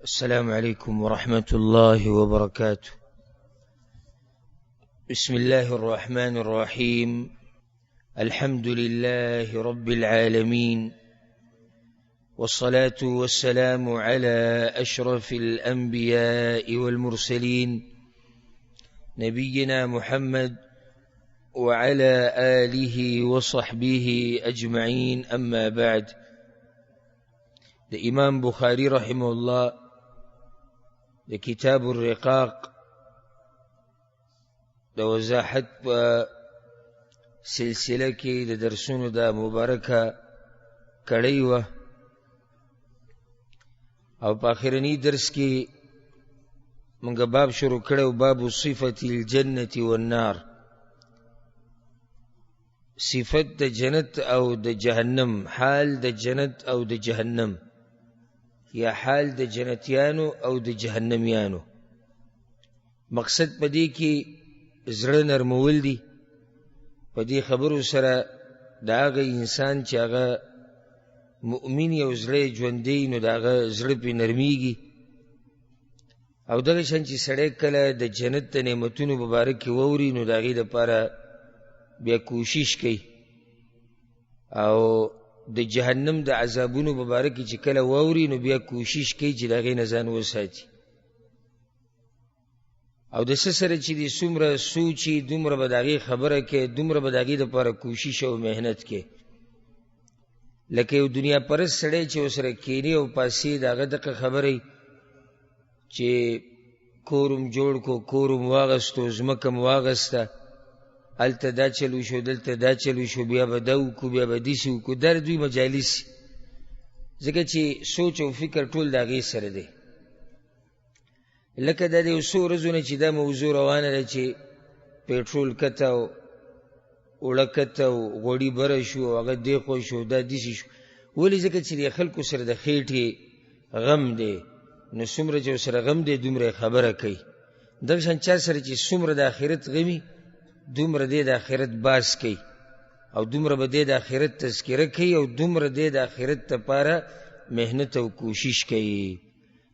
السلام عليكم ورحمة الله وبركاته. بسم الله الرحمن الرحيم. الحمد لله رب العالمين، والصلاة والسلام على أشرف الأنبياء والمرسلين نبينا محمد وعلى آله وصحبه أجمعين. أما بعد، الإمام بخاري رحمه الله د کتاب الرقاق د وضاحت په سلسله کې د درسونو د مبارکه کړی وه، او په آخرني درس کې موږ باب شروع کړی و، باب صفة الجنة والنار، صفت د جنت او د جهنم، حال د جنت او د جهنم، یا حال د جنتیانو او د جهنميانو. مقصد په دې کې زړه نرمول دي. په دې خبرو سره د هغه انسان چې هغه مؤمن یو زړه ژوندی، نو د هغه زړه پې نرمیږي، او دغه شان چې سړی کله د جنت د نعمتونو په باره کې واوري، نو د هغې دپاره بیا کوشش کوي، او د جهنم د عذابونو په باره کې چې کله واوري، نو بیا کوشش کوي چې د هغې نه ځان وساتي. او د څه سره چې د څومره سوچي، دومره به د هغې خبره کوي، دومره به د هغې دپاره کوشش او محنت کوي. لکه یو دنیا پرست سړی چې ورسره کښېني او پاسې د هغه دغه خبرې چې کورم جوړ کو، کورم واغستو، ځمکه م واغسته، هلته دا چل وشو، دلته دا چل وشو، بیا به دا وکړو، بیا به داسې وکړو، دا د دوی مجالس، ځکه چې سوچ او فکر ټول د هغې سره دی. لکه دا د یو څو ورځو نه چې دا موضوع روانه ده چې پیټرول کته او اوړه کته او غوړي بره شو، او هغه دې خوا شو، دا داسې شو. ولې؟ ځکه چې د خلکو سره د خېټې غم دی، نو څومره چې ورسره غم دی دومره یې خبره کوي. دغه شان چا سره چې څومره د آخرت غمي، دومره دی د آخرت باس کوي، او دومره به دی د آخرت تذکره کوي، او دومره دی د آخرت دپاره محنت او کوشش کوي.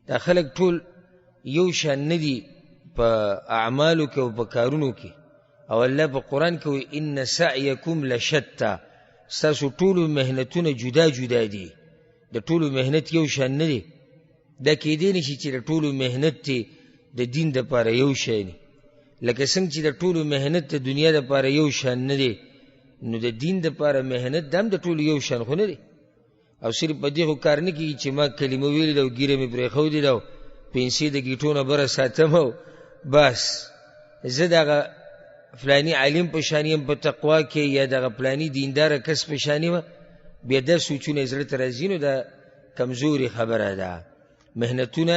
دا خلک ټول یو شان نه دي په اعمالو کې او په کارونو کې. او الله په قرآن کې وایي ان سعیکم لشتا، ستاسو ټولو محنتونه جدا جدا دي، د ټولو محنت یو شان نه دی. دا کیدی نشي چې د ټولو محنت د دین دپاره یو شی نه، لکه څنګه چې د ټولو محنت د دنیا دپاره یو شان نه دی، نو د دین دپاره محنت دا هم د ټولو یو شان خو نه دی. او صرف په دې خو کار نه کېږي چې ما کلمه ویلې ده او ګیره مې پرېښودې ده او پنسې د ګیټو نه بره ساتم او بس زه دغه فلاني عالم په شان یم په تقوا کې، یا دغه فلاني دینداره کس په شان یم، بیا دا سوچونه زړه ته راځي، نو دا کمزوري خبره ده. محنتونه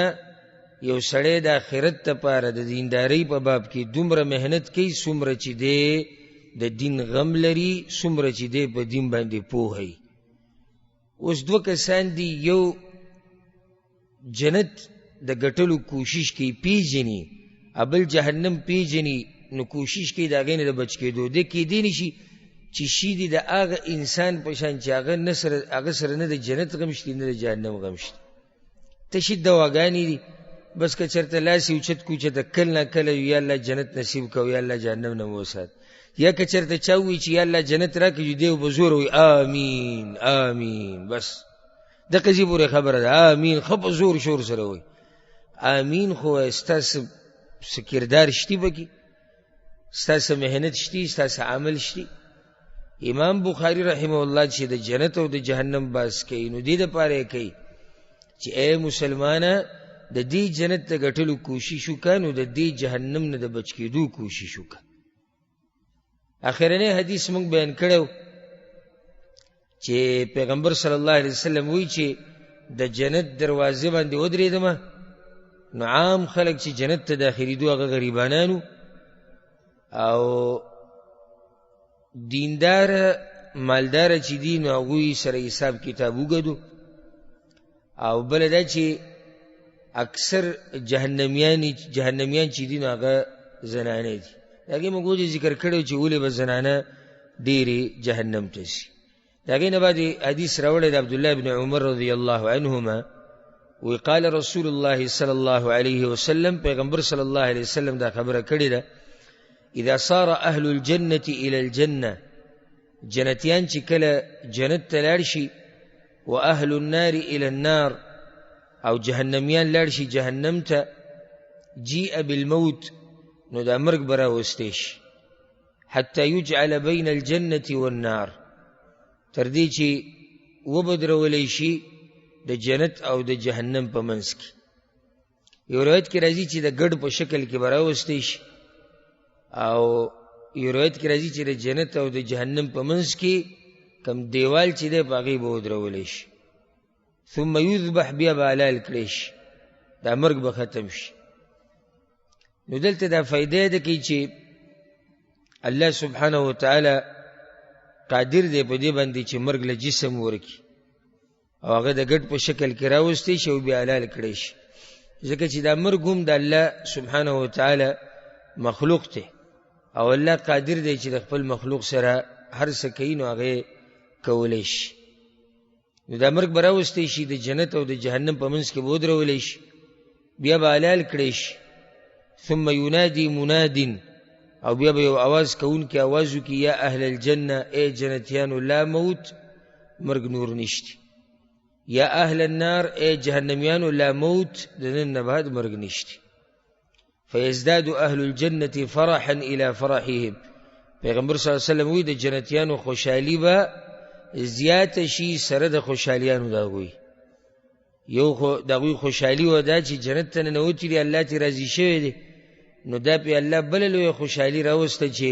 یو سړی د آخرت دپاره د دیندارۍ په باب کې دومره محنت کوي، څومره چې دی د دین غم لري، څومره چې دی په دین باندې پوهی. اوس دوه کسان دي، یو جنت د ګټلو کوشش کوي، پیژني، بل جهنم پیژني، نو کوشش کوي د هغې نه د بچ کېدو. دې کېدی نشي چې شي دي د هغه انسان په شان چې هغه سره نه د جنت غم شته نه د جهنم غم شته. تشي دواګانې دي، بس که چرته لاس یې اوچت کړو چې د کله نه کله یا الله جنت نصیب کو، یا الله جهنم نه مو وسات، یا که چرته چا ووایي چې یا الله جنت راکړي، دی به زوره وایي آمین آمین، بس دغه ځای پورې خبره ده. آمین ښه په زور شور سره وایي آمین، خو ستاسو څه کردار شتي پکې، ستاسو محنت شتي، ستاسو عمل شتي. امام بخاري رحمه الله چې د جنت او د جهنم باس کوي، نو دې دپاره یې کوي چې ای مسلمانه د دې جنت د ګټلو کوشش وکړه، نو د دې جهنم نه د بچ کېدو کوشش وکړه. آخرنی حدیث موږ بیان کړی چې پیغمبر صلی الله علیه وسلم وایي چې د جنت دروازې باندې ودرېدمه، نو عام خلک چې جنت ته داخلېدو هغه غریبانانو او دینداره مالداره چې دي، نو هغوی سره حساب کتاب وګدو. او بله دا چې اکثر جهنمیان چې دي، نو هغه زنانه دي. د هغې موږ وجه ذکر کړی چې ولې به زنانه ډېرې جهنم ته شي. د هغې نه بعد حدیث راوړی د عبدالله بن عمر رضی الله عنهما وقال رسول الله صلى الله عليه وسلم پیغمبر صلی الله علیه وسلم دا خبره کړې ده اذا صار اهل الجنه الى الجنه جنتیان چې کله جنت ته لاړ شي واهل النار الى النار او جهنميان لاړ شي جهنم ته جيء بالموت نو دا مرګ برا وستېش حتى يجعل بين الجنه والنار تر دې چې وبدرولې شي د جنت او د جهنم په منځ کې یو روایت کې راځي چې د ګډ په شکل کې براوستې شي او یو روایت کې راځي چې د جنت او د جهنم په منځ کې کم دیوال چې دی په هغې به ودرولې شي ثم یذبح بیا به حلال کړی شي دا مرګ به ختم شي نو دلته دا فایده ده کوي چې الله سبحانه وتعالی قادر دی په دې باندې چې مرګ له جسم ورکړي او هغه د ګډ په شکل کې راوستی شي او بیا حلال کړی شي ځکه چې دا مرګ هم د الله سبحانه وتعالی مخلوق دی او الله قادر دی چې د خپل مخلوق سره هر څه کوي نو هغه کولی شي نو دا مرګ به راوستی شي د جنت او د جهنم په منځ کې به ودرولی شي بیا به حلال کړی شي ثم ینادي مناد او بیا به یو اواز کوونکی اواز وکړي یا اهل الجنه ای جنتیانو لا موت مرګ نور نشته یا اهل النار ای جهنميانو لا موت دنن بعد مرګ نشته فيزداد اهل الجنه فرحا الى فرحهم پیغمبر صلی الله علیه وسلم وی د جنتیانو خوشحالی به زیات شي سره د خوشحالیانو دا وی یو خو دغه خوشحالی و دا چې جنت ته نه وتی دی الله تی راضي شوی دی نو دا په الله بل لوی خوشحالی راوسته چې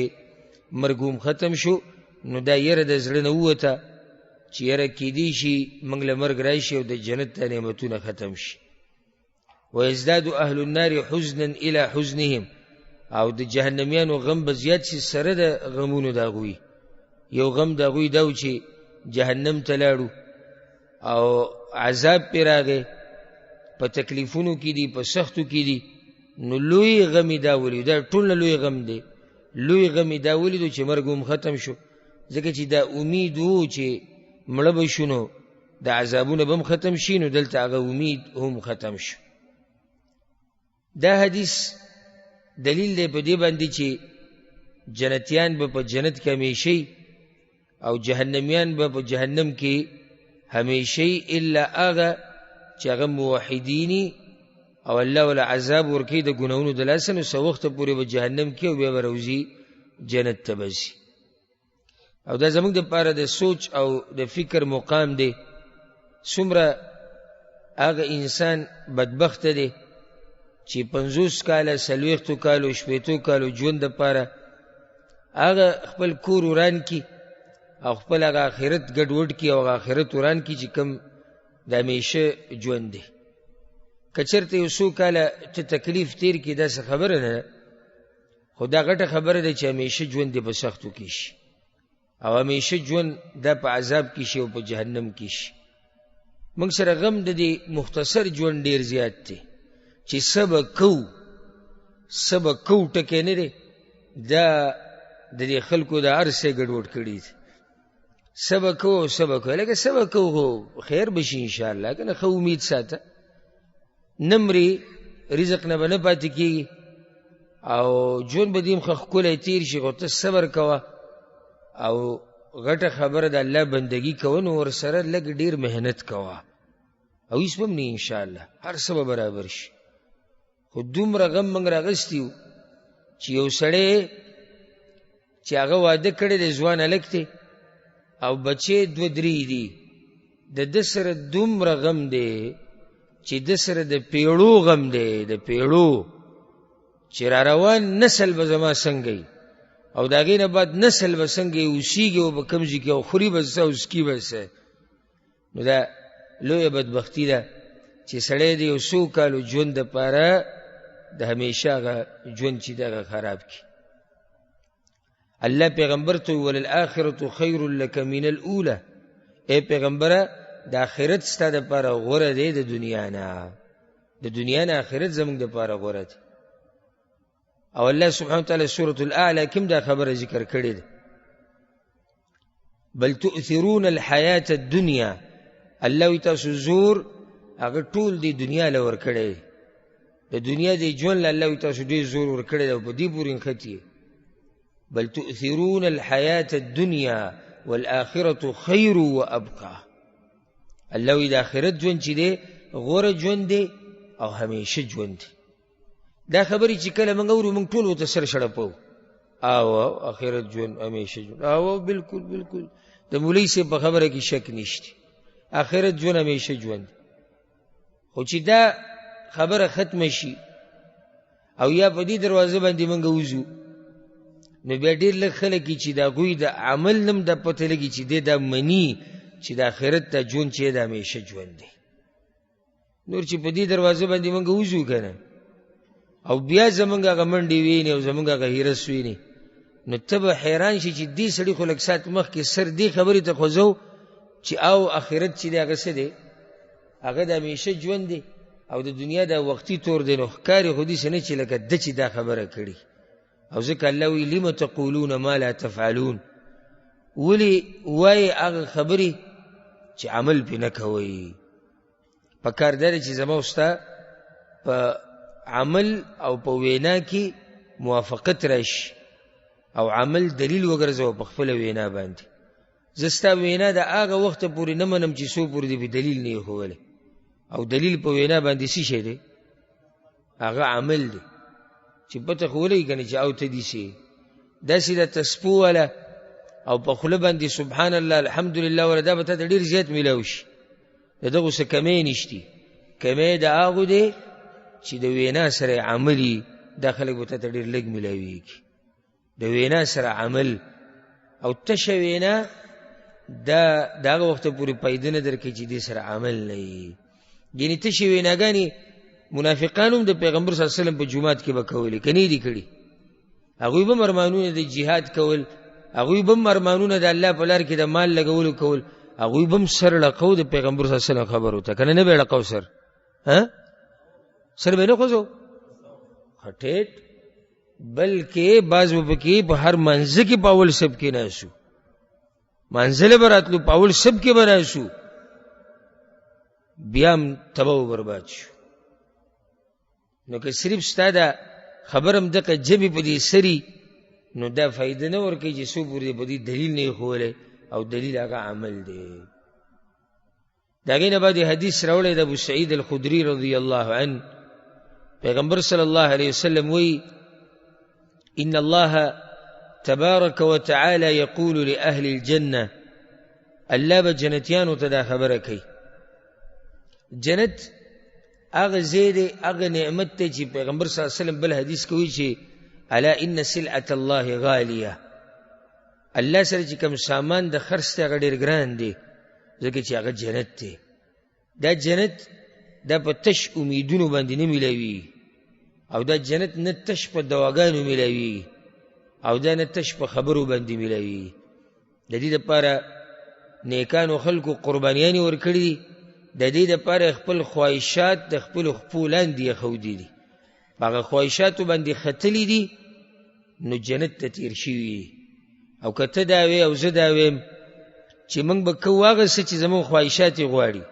مرګوم ختم شو نو دا یره د زړه نه وته چې یره کې دی شي موږ له مرګ راشي او د جنت ته نعمتونه ختم شي ويزداد اهل النار حزنا الى حزنهم او د جهنميانو غم به زیات شي سره د غمونو دا غوي یو غم دا غوي دا چې جهنم ته لاړو او عذاب پیراغه په تکلیفونو کې دي په سختو کې دي نو لوی غم دا ولي دا ټول لوی غم دی لوی غم دا ولي چې مرګ ختم شو ځکه چې دا امید وو چې مړه به شنو د عذابونه به ختم شي نو دلته هغه امید هم ختم شو دا حدیث دلیل دی په دې باندې چې جنتیان به په جنت کې همیشئ او جهنميان به په جهنم کې همیشئ الا هغه چې هغه موحدینی او الله ولا عذاب ورکی د ګناونو د لاسه نو څه وخت پورې به جهنم کې او بیا به روزي جنت ته بځي او دا زموږ دپاره د سوچ او د فکر مقام دی څومره هغه انسان بدبخته دی چې 50 کاله 40 کالو 80 کالو ژوند دپاره هغه خپل کور وران کی او خپل هغه آخرت ګډوډ کی او آخرت وران کی چې کوم د همیشه ژوند دی که چېرته یو څو کاله ته تکلیف تیر کړي داسې خبره نه ده خو دا غټه خبره ده چې همیشه ژوند دې په سختو کې شي او همیشه ژوند دا په عذاب کې شي او په جهنم کې شي موږ سره غم د دې مختصر ژوند ډېر زیات دی چې سبا کو ټکی نه دی دا د دې خلکو د هر څه ګډوډ کړي دي سبا کو لکه سبا کو خو خیر بشي انشاءالله که نه ښه امید ساته نمرې رزق نه به نه پاتې کېږي او ژوند به دې هم ښه ښکلی تېر شي خو ته صبر کوه او غټه خبره د الله بندګي کوه نو ورسره لږ ډېر محنت کوه او هېڅ به هم نه انشاءالله هر څه به برابر شي خو دومره غم موږ راغستی وو چې یو سړی چې هغه واده کړی دی ځوان هلک دی او بچې 2-3 دي د ده سره دومره غم دی چې د سره د پیړو غم دی د پیړو چې را روان نسل به زما څنګه او د هغې نه بعد نسل به څنګه اوسیږي او به کوم ځای کې او خوري به څه او سکي به څه نو دا لویه بدبختي ده چې سړی د یو څو کالو ژوند دپاره د همیشه هغه ژوند چې دغه خراب کړي الله پیغمبر ته وللآخرة خیر لک من الاوله ای پیغمبره د آخرت ستا دپاره غوره دی د دنیا نه د دنیا نه آخرت زموږ دپاره غوره دی او الله سبحانه وتعالی سورة الاعلى کوم دا خبره ذکر کړې ده بل تؤثرون الحیاة الدنیا الله وی تاسو زور هغه ټول دی دنیا له ورکړی د دنیا دی ژوند له الله تاسو ډېر زور ورکړی دی او په دې پورې نښتي بل تؤثرون الحیاة الدنیا والآخرة خیر وابقى الله وی د آخرت ژوند چې دی غوره ژوند دی او همیشه ژوند دی دا خبرې چې کله موږ اورو موږ ټول ورته سر شړپو او آخرت ژوند همیشه ژوند او بالکل بالکل د مولوي صاحب په خبره کې شک نشته آخرت ژوند همیشه ژوند خو چې دا خبره ختم شي او یا په دې دروازه باندې موږ وځو نو بیا ډېر لږ خلک چې د هغوی د عمل نم د پته لګي چې دی دا مني چې د آخرت ته ژوند چې د همیشه ژوند دی نور چې په دې دروازه باندې موږ وځو که نه او بیا زمونږ هغه منډې وینې او زمونږ هغه هیرس وینې نو ته به حیران شي چې دې سړي خو لږ ساعت مخکې سر دې خبرې ته خوځو چې او آخرت چې دی هغه څه دی هغه د همیشه ژوند دی او د دنیا دا وختي تور دی نو ښکاري خو داسې نه چې لکه ده چې دا خبره کړي او ځکه الله وی لم تقولون ما لا تفعلون ولې وایي هغه خبرې چې عمل پې نه کوئ پکار دا دی چې زما او ستا په عمل او په وینا کې موافقت راشي او عمل دلیل وګرځوه په خپله وینا باندې زه ستا وینا د هغه وخته پورې نه منم چې څو پورې دې په دلیل نه ایښولی او دلیل په وینا باندې څه شی دی هغه عمل دی چې پته خو ولګي که نه چې او ته داسې داسې د تسپو والا او په خوله باندې سبحان الله الحمدلله والا دا به ته ته ډېر زیات میلاو شي د دغو څه کمی نشتي کمی د هغو دی چې د وینا سره عملي دا خلک به ته ته ډېر لږ میلاویږي د وینا سره عمل او تشه وینا دا د هغه وخته پورې پیدا نه درکوي چې دې سره عمل نه وي یعنې تشې ویناګانې منافقان هم د پیغمبر صلی الله علیه وسلم په جومات کې به کولې که نه دي کړي هغوی به مرمانونه د جهاد کول هغوی به مرمانونه د الله په لار کې د مال لګولو کول هغوی به هم سر ړقو د پیغمبر صلی الله علیه وسلم خبرو ته که نه به یې ړقو سر به یې نه خوځو خټېټ بلکې بعض به پکې په هر منځه کې په اول سب کې ناستو منزله به راتلو په اول سب کې به ناستو بیا هم تباه و برباد شو نو که صرف ستا دا خبرم دقه جبې په دې سري نو دا فایده نه ورکوي چې څو پورې په دې دلیل نه ایښولی او دلیل هغه عمل دی د هغې نه بعد حدیث راوړی د ابو سعید الخدري رضی الله عنه پیغمبر صلی الله علیه وسلم وی ان الله تبارک وتعالى یقول لأهل الجنة الله به جنتیانو ته دا خبره کوي جنت هغه ځای دی هغه نعمت دی چې پیغمبر صلی الله علیه وسلم بل حدیث کوي چې الا ان سلعة الله غالیه الله سره چې کوم سامان د خرڅ دی هغه ډېر ګران دی ځکه چې هغه جنت دی دا جنت دا په تش امیدونو باندې نه میلاوي او دا جنت نه تش په دواګانو میلاوي او دا نه تش په خبرو باندې میلاوي د دې دپاره نیکانو خلکو قربانیانې ورکړي دي د دې دپاره خپل خواهشات د خپلو خپو لاندې ایښودي دي په هغه خواهشاتو باندې ختلي دي نو جنت ته تیر شوي او که ته دا وې او زه دا ویم چې موږ به کوو هغه څه چې زموږ خواهشات یې غواړي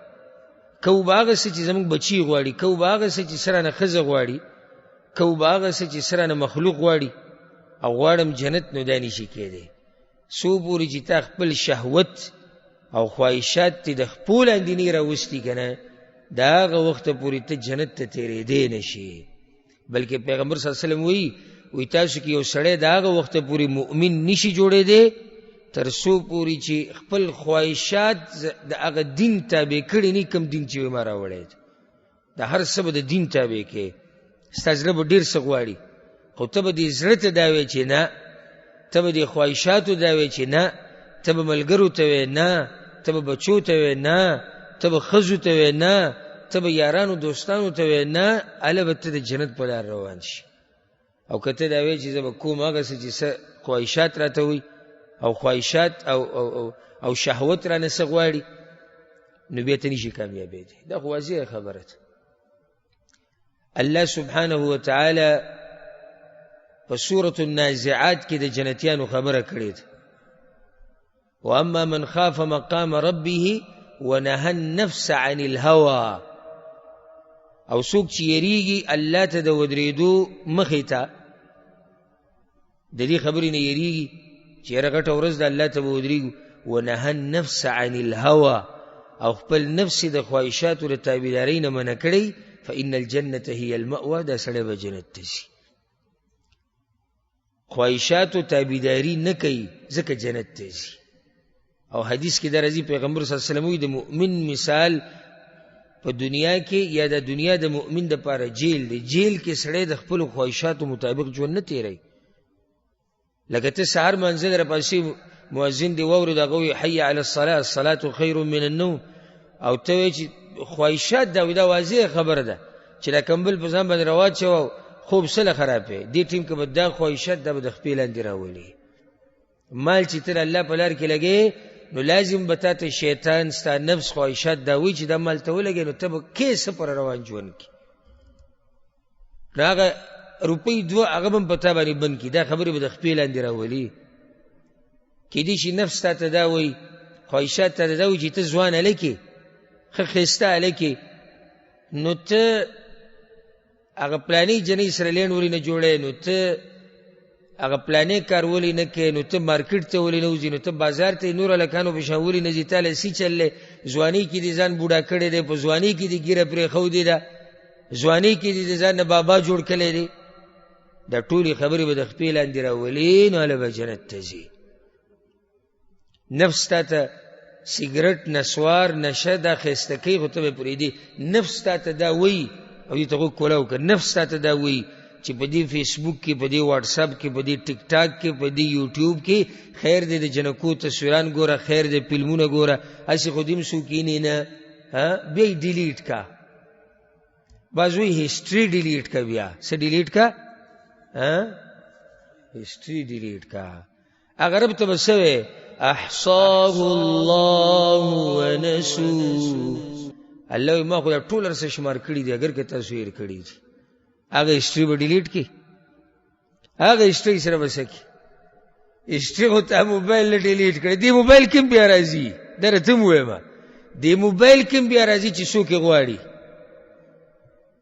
کوو به هغه څه چې زموږ بچي غواړي کوو به هغه څه چې سره نه ښځه غواړي کوو به هغه څه چې سره نه مخلوق غواړي او غواړم جنت نو دا نشي کېدی څو پورې چې تا خپل شهوت او خواهشات تی د خپل اندینی راوستی کنه دا هغه وخت پورې ته جنت ته تیرېدی نشي بلکې پیغمبر صلی الله علیه وسلم وی تاسو کې یو سړی دا هغه وخت پورې مؤمن نشي جوړېدی تر څو پورې چې خپل خواهشات د هغه دین تابع کړي نه کوم دین چې ما راوړی د هر څه به د دین تابع کې ستا زړه به ډېر څه غواړي خو ته به دې زړه ته دا وایې چې نه ته به دې خواهشاتو دا وایې چې نه ته به ملګرو ته وایې نه ته به بچو ته وایې نه ته به ښځو ته وایې نه ته به یارانو دوستانو ته وایې نه هله به ته د جنت په لار روان شي او که ته دا وایې چې زه به کوم هغه څه چې څه خواهشات راته وي او خواهشات او شهوت را نه څه غواړي نو بیا ته نشي کامیابېدی دا خو واضحه خبره ده الله سبحانه وتعالی په سورة النازعات کې د جنتیانو خبره کړې ده واما من خاف مقام ربه ونهى النفس عن الهوى او څوک چې یریږي الله ته د ودرېدو مخې ته د دې خبرې نه یریږي چې یاره غټه ورځ د الله ته به ودرېږو ونهى النفس عن الهوى او خپل نفس د خواهشاتو د تابعدارۍ نه منع کړی فإن الجنة هي المأوى دا سړی به جنت ته ځي خواهشاتو تابعداري نه کوي ځکه جنت ته ځي او حدیث کې دا راځي پیغمبر صلی الله علیه وسلم د مؤمن مثال په دنیا کې یا د دنیا د مؤمن دپاره جیل دی جیل کې سړی د خپلو خواهشاتو مطابق ژوند نه تیروي لکه ته سهار منزل راپاسې مؤذن دی واورېد هغه وایي حي علی الصلاة الصلاة خیر من النوم او ته وایې چې خواهشات دا واضح خبره ده چې دا کمبل په ځان باندې راواچوه خوب سله خرابې دې ټیم کې به دا خواهشات دا به د خپې لاندې راولي مال چې ته الله په لار کې لګې نو لازم به تا ته شیطان ستا نفس خواهشات دا وایي چې دا مال ته ولګې نو ته به کیسه پر روان ژوند کې نو هغه روپۍ دوه هغه به په تا باندې بند کړي دا خبرې به د خپې لاندې راولي کېدای شي نفس تا ته دا وایي خواهشات تا ته دا وایي چې ته ځوان هلکې ښه ښایسته هلکې نو ته هغه پلانې جنۍ سره لینډ ولې نه جوړی نو ته هغه پلانې کار ولې نه کوې نو ته مارکیټ ته ولې نه وځې نو ته بازار ته نور هلکانو په شان ولې نه ځې تا له سی چل دی ځوانۍ کې دې ځان بوډا کړی دی په ځوانۍ کې دې ګیره پرېښودې ده ځوانۍ کې دې ځان نه بابا جوړ کړی دی دا ټولې خبرې به د خپې لاندې راولي نو هله به جنت ته ځي نفس تا ته سیګرټ نسوار نشه دا ښایسته کوي خو ته به پرېږدې نفس تا ته دا وایي او دې ته غوږ کوله وکړه نفس تا ته دا وایي چې په دې فیسبوک کې په دې واټساپ کې په دې ټیک ټاک کې په دې یوټیوب کې خیر دې د جنکو تصویران ګوره خیر دې فلمونه ګوره هسې خو دې هم څوک کینې نه بیا یې ډیلیټ کا بعض وایي هسټري ډیلیټ کا بیا څه ډیلیټ کا هسټري ډیلیټ کا هغه رب ته به څه وی احصاه الله ونسوه الله ما خو دا ټول رسه شمار کړي دي اگر که تاسو یې کړي دي هغه هسټري به ډیلیټ کړي هغه هسټري سره به څه کړي هسټري خو تا موبایل نه ډیلیټ کړي دې موبایل کې هم بیا راځي دا راته م ووایم دې موبایل کې هم بیا راځي چې څوک یې غواړي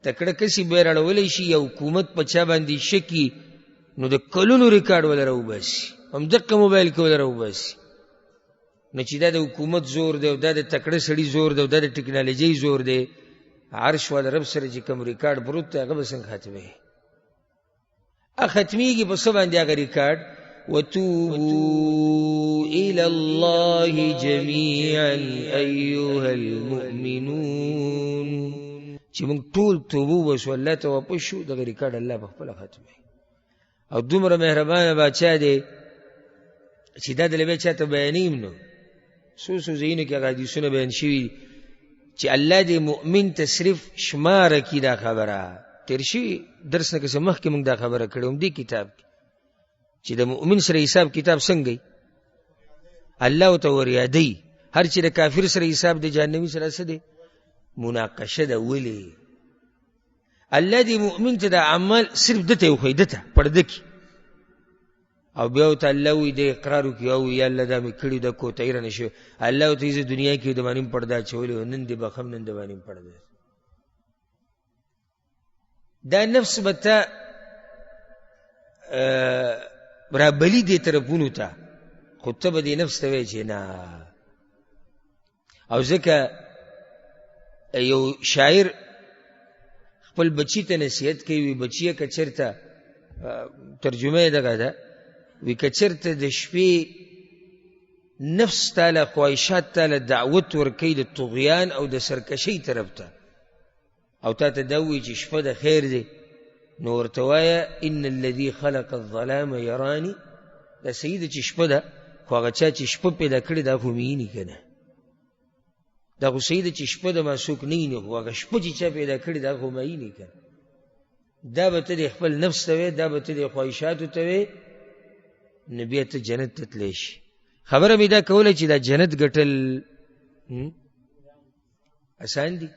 تکړه کسي بیا راړولی شي یا حکومت په چا باندې شکي نو د کلونو ریکارډ وله راوباسي همدقه موبایل کې وله راوباسي نو چې دا د حکومت زور دی او دا د تکړه سړي زور دی او دا د ټکنالوژۍ زور دی عرش والا رب سره چې کوم ریکارډ پروت دی هغه به څنګه ختموي ختمېږي په څه باندې هغه ریکارډ وتوبوا إلى الله جميعا أيها المؤمنون چې موږ ټول توبه وباسو الله ته واپس شو دغه ریکارډ الله په خپله ختموي او دومره مهربانه باچا دی چې دا دله بیا چاته بیانیم نو څو ځایونو کې هغه حدیثونه بیان شوي چې الله دې مؤمن ته صرف شماره کړي دا خبره تېر شوي درس نه کسې مخکې موږ دا خبره کړې وم دې کتاب کې چې د مؤمن سره حساب کتاب څنګه الله ورته وریادوي هر چې د کافر سره حساب د جهنمي سره څه دی مناقشه ده ولې الله دې مؤمن ته د عمل صرف دته وښیي دته پرده کې او بیا ورته الله وایي د اقرار وکړي او یا الله دا مې کړي ده کوتهي رانه شوې الله ورته وایي زه دنیا کې د باندې هم پرده اچولې وه نن دې بخم نن د باندې هم پرده دا نفس به ته رابلي دې طرفونو ته خو ته به دې نفس ته وایې چې نه او ځکه یو شاعر خپل بچی ته نصیحت کوي وي بچیه که چېرته ترجمه یې دغه ده وی که چېرته د شپې نفس تاله خواهشات تاله دعوت ورکوي د طغیان او د سرکشۍ طرف ته او تا ته دا ووایي چې شپه د خیر دی نو ورته وایه ان الذي خلق الظلام یراني دا صحیح ده چې شپه ده خو هغه چا چې شپه پیدا کړې دا خو مې ویني که نه دا خو صحیح ده چې شپه د ما څوک نه ویني خو هغه شپه چې چا پیدا کړې دا خو مې ویني که دا به ته د خپل نفس ته وې دا به ته د خواهشاتو ته وې نو بیا ته جنت ته تلی شي خبره مې دا کوله چې دا جنت ګټل اسان دي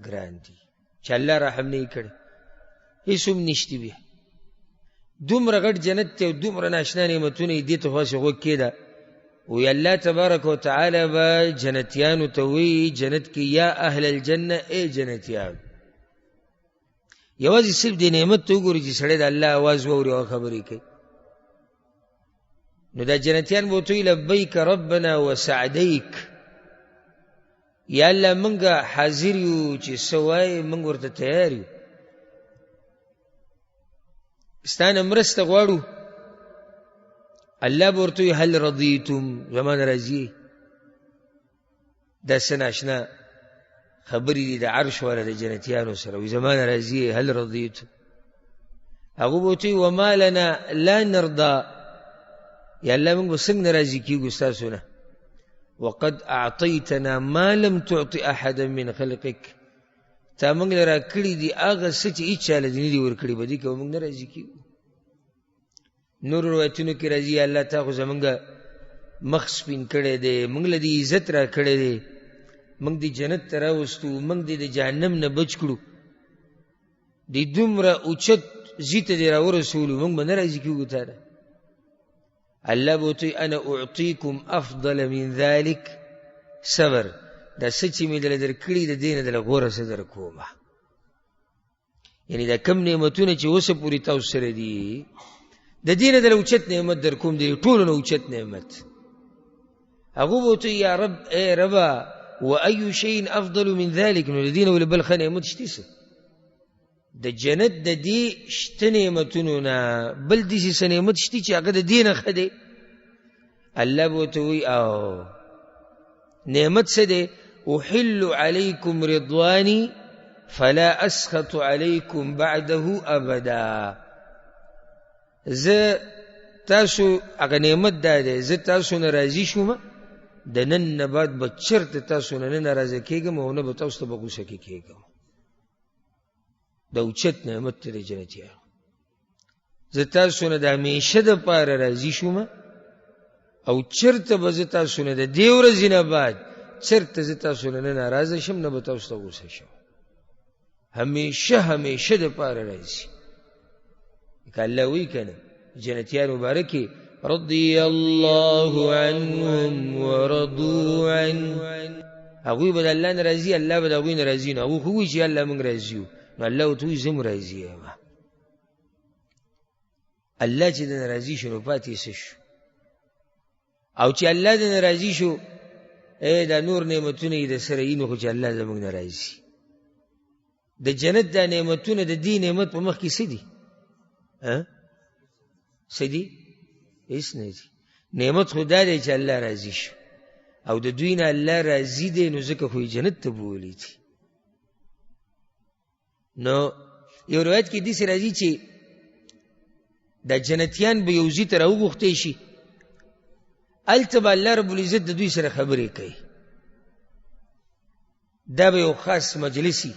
ګران دي چې الله رحم نه یې کړی هېڅ هم نشته بیا دومره غټ جنت دی او دومره ناشنا نعمتونه یې دې ته خو هسې غوږ کېده وی الله تبارک وتعالی به جنتیانو ته وی جنت کې یا اهل الجنه ای جنتیان یوازې صرف د نعمت ته وګوري چې سړی د الله آواز واوري او خبرې کوي. نو دا جنتیان به ورته وایي لبیک ربنا وسعدیک، یا الله موږ حاضر یو چې څه وایې موږ ورته تیار یو، ستا نه مرسته غواړو. الله به ورته وایي هل رضیتم، زما نه راضي؟ دا څه ناشنا خبرې دي د عرش والا د جنتیانو سره، وایي زما نه راضي هل رضیتم. هغوی به ورته وایي وما لنا لا نرضى، یا الله موږ به څنګه نه راضي کېږو ستاسو نه، وقد اعطیتنا ما لم تعط احدا من خلقک، تا موږ له راکړي دي هغه څه چې هېچ چا له دې نه دي ورکړي، په دې کې به موږ نه راضي کېږو. نورو روایتونو کې راځي الله تا خو زمونږ مخ سپین کړی دی، موږ له دې عزت را کړی دی، موږ دې جنت ته راوستو، موږ دې د جهنم نه بچ کړو، دې دومره اوچت ځي ته دې راورسولو، موږ به نه راضي کېږو تا نه. الله به ورته وایي انا اعطیکم افضل من ذلک، صبر، دا څه چې مې دله درکړي د دې نه دله غوره څه درکومه. یعنې دا کم نعمتونه چې اوسه پورې تاسو سره دي د دې نه دله اوچت نعمت در کوم، د ټولو نه اوچت نعمت. هغوی به ورته وایي یا رب، ای ربه و ای شیء افضل من ذلک، نو د دې نه ولې بل ښه نعمت شته څه؟ د جنت د دې شته نعمتونو نه بل داسې څه نعمت شته چې هغه د دې نه ښه دی؟ الله به ورته وایي او نعمت څه دی؟ احل علیکم رضوانی فلا اسخط علیکم بعده ابدا، زه تاسو هغه نعمت دا دی، زه تاسو نه راضي شوم، د نن نه بعد به چېرته تاسو نه ناراضه کېږم او نه به تاسو ته به غوسه کې کېږم. دا اوچت نعمت دی د جنتیانو. زه تاسو نه د همیشه دپاره راضي شوم او چېرته به زه تاسو نه د دې ورځې نه بعد چېرته زه تاسو نه ناراضه شم، نه به تاسو ته غوسه شم، همیشه همیشه دپاره راضي. که الله وی کنه جنتیان مبارکی رضی الله عنهم ورضوا عنه، هغوی به د الله نه راضي، الله به د هغوی نه راضي نه. هغوی خو وایي چې الله موږ راضي یو، نو الله ورته وایي زه هم راضي یم. الله چې د نه راضي شو نو پاتې څه شو؟ او چې الله د نه راضي شو دا نور نعمتونه یې د سره یي، نو خو چې الله زموږ نه راضي. د جنت دا نعمتونه د دې نعمت په مخ کې څه دي؟ څه دي؟ هېڅ نه دي. نعمت خو دا دی چې الله راضي شو او د دوی نه الله راضي دی، نو ځکه خو یې جنت ته بولي دي. نو یو روایت کې داسې راځي چې دا جنتیان به یو ځای ته راوغوښتی شي، هلته به الله رب العزت د دوی سره خبرې کوي. دا به یو خاص مجلس وي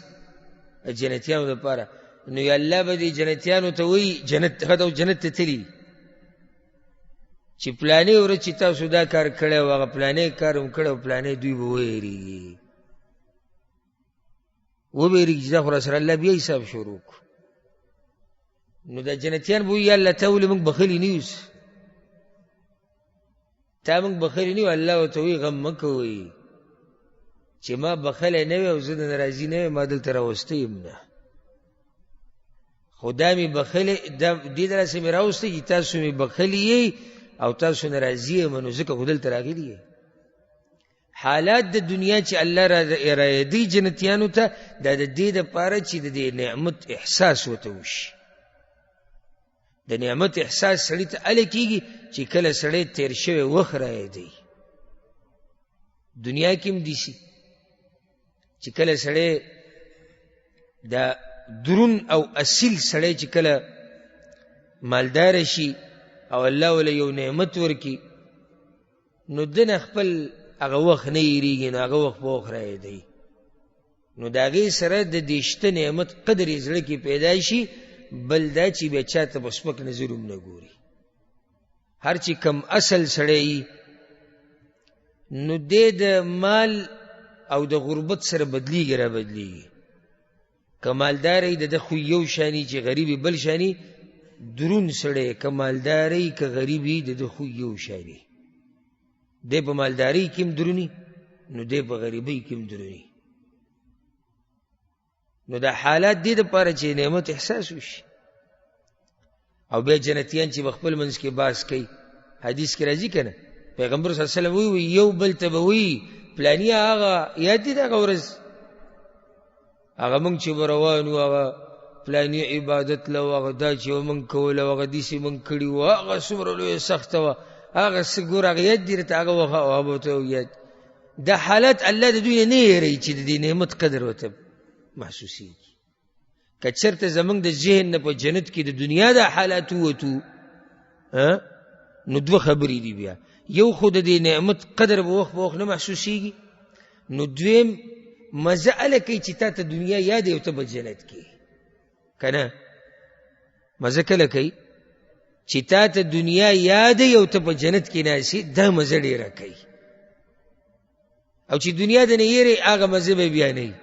د جنتیانو دپاره. نو یا الله به دې جنتیانو ته وایي جنت ته تلي چې پلانې ورځ چې تاسو دا کار کړی او هغه پلانې کار هم کړی او پلانې، دوی به وویرېږي چې دا خو را سره الله بیا حساب شروع کړو. نو دا جنتیان به وایي یا الله تا ولې موږ بخلي نه یو، تا موږ بخلي نه یو. الله ورته وایي غم مه کوئ چې ما بخلی نه وی او زه د ناراضي نه ویم، ما دلته راوستی یم نه، خو دا مې بخلی، دې داسې مې راوستی چې تاسو مې بخلي یئ او تاسو ناراضي یم، نو ځکه خو دلته راغلي یئ. حالات د دنیا چې الله را یادوي جنتیانو ته، دا د دې دپاره چې د دې نعمت احساس ورته وشي. د نعمت احساس سړي ته هله کېږي چې کله سړی تېر شوی وخت را یادوي. دنیا کې هم داسې چې کله سړی دا درون او اصیل سړی چې کله مالدار شي او الله وله یو نعمت ورکي، نو دنه خپل هغه وخت نه هېرېږي، نو هغه وخت په وخت را یادوي. نو د هغې سره د دې شته نعمت قدر یې زړه کې پیدا شي. بل دا چې بیا چا ته په سپک نظر هم نه ګوري. هر چې کم اصل سړی نو دی د مال او د غربت سره بدلیږي را بدلیږي. که مالداری د خو یو شانی چې غریبی بل شانی، درون سړی که مالداری که غریبی د خو یو شانی. دی په مالداری کم درونی، نو دی په غریبی کم درونی. نو دا حالات دې دپاره چې نعمت احساس وشي. او بیا جنتیان چې بخپل منځ کې باس کوي، حدیث کې راځي که نه، پیغمبر صلی الله علیه وسلم وی یو بل ته به وی پلاني هغه یاد دي دغه ورځ هغه موږ چې به روان وو هغه پلاني عبادت له و هغه دا چې موږ کوله هغه داسې موږ کړي وو هغه څومره لویه سخته وه هغه څه ګوره هغه یاد دي راته هغه هغه به ورته یاد. دا حالت الله د دوی نه هېروي چې د دې نعمت قدر ورته محسوسېږي. که چېرته زموږ د ذهن نه په جنت کې د دنیا دا حالات ووتو نو دوه خبرې دي بیا، یو خو د دې نعمت قدر به وخت په وخت نه محسوسېږي، نو دویم مزه هله کوي چې تا ته دنیا یاد یې او ته به جنت کې که نه. مزه کله کوي چې تا ته دنیا یاد یې او ته په جنت کې ناستې، دا مزه ډېره کوي. او چې دنیا د نه یېرې هغه مزه به بیا نه وي.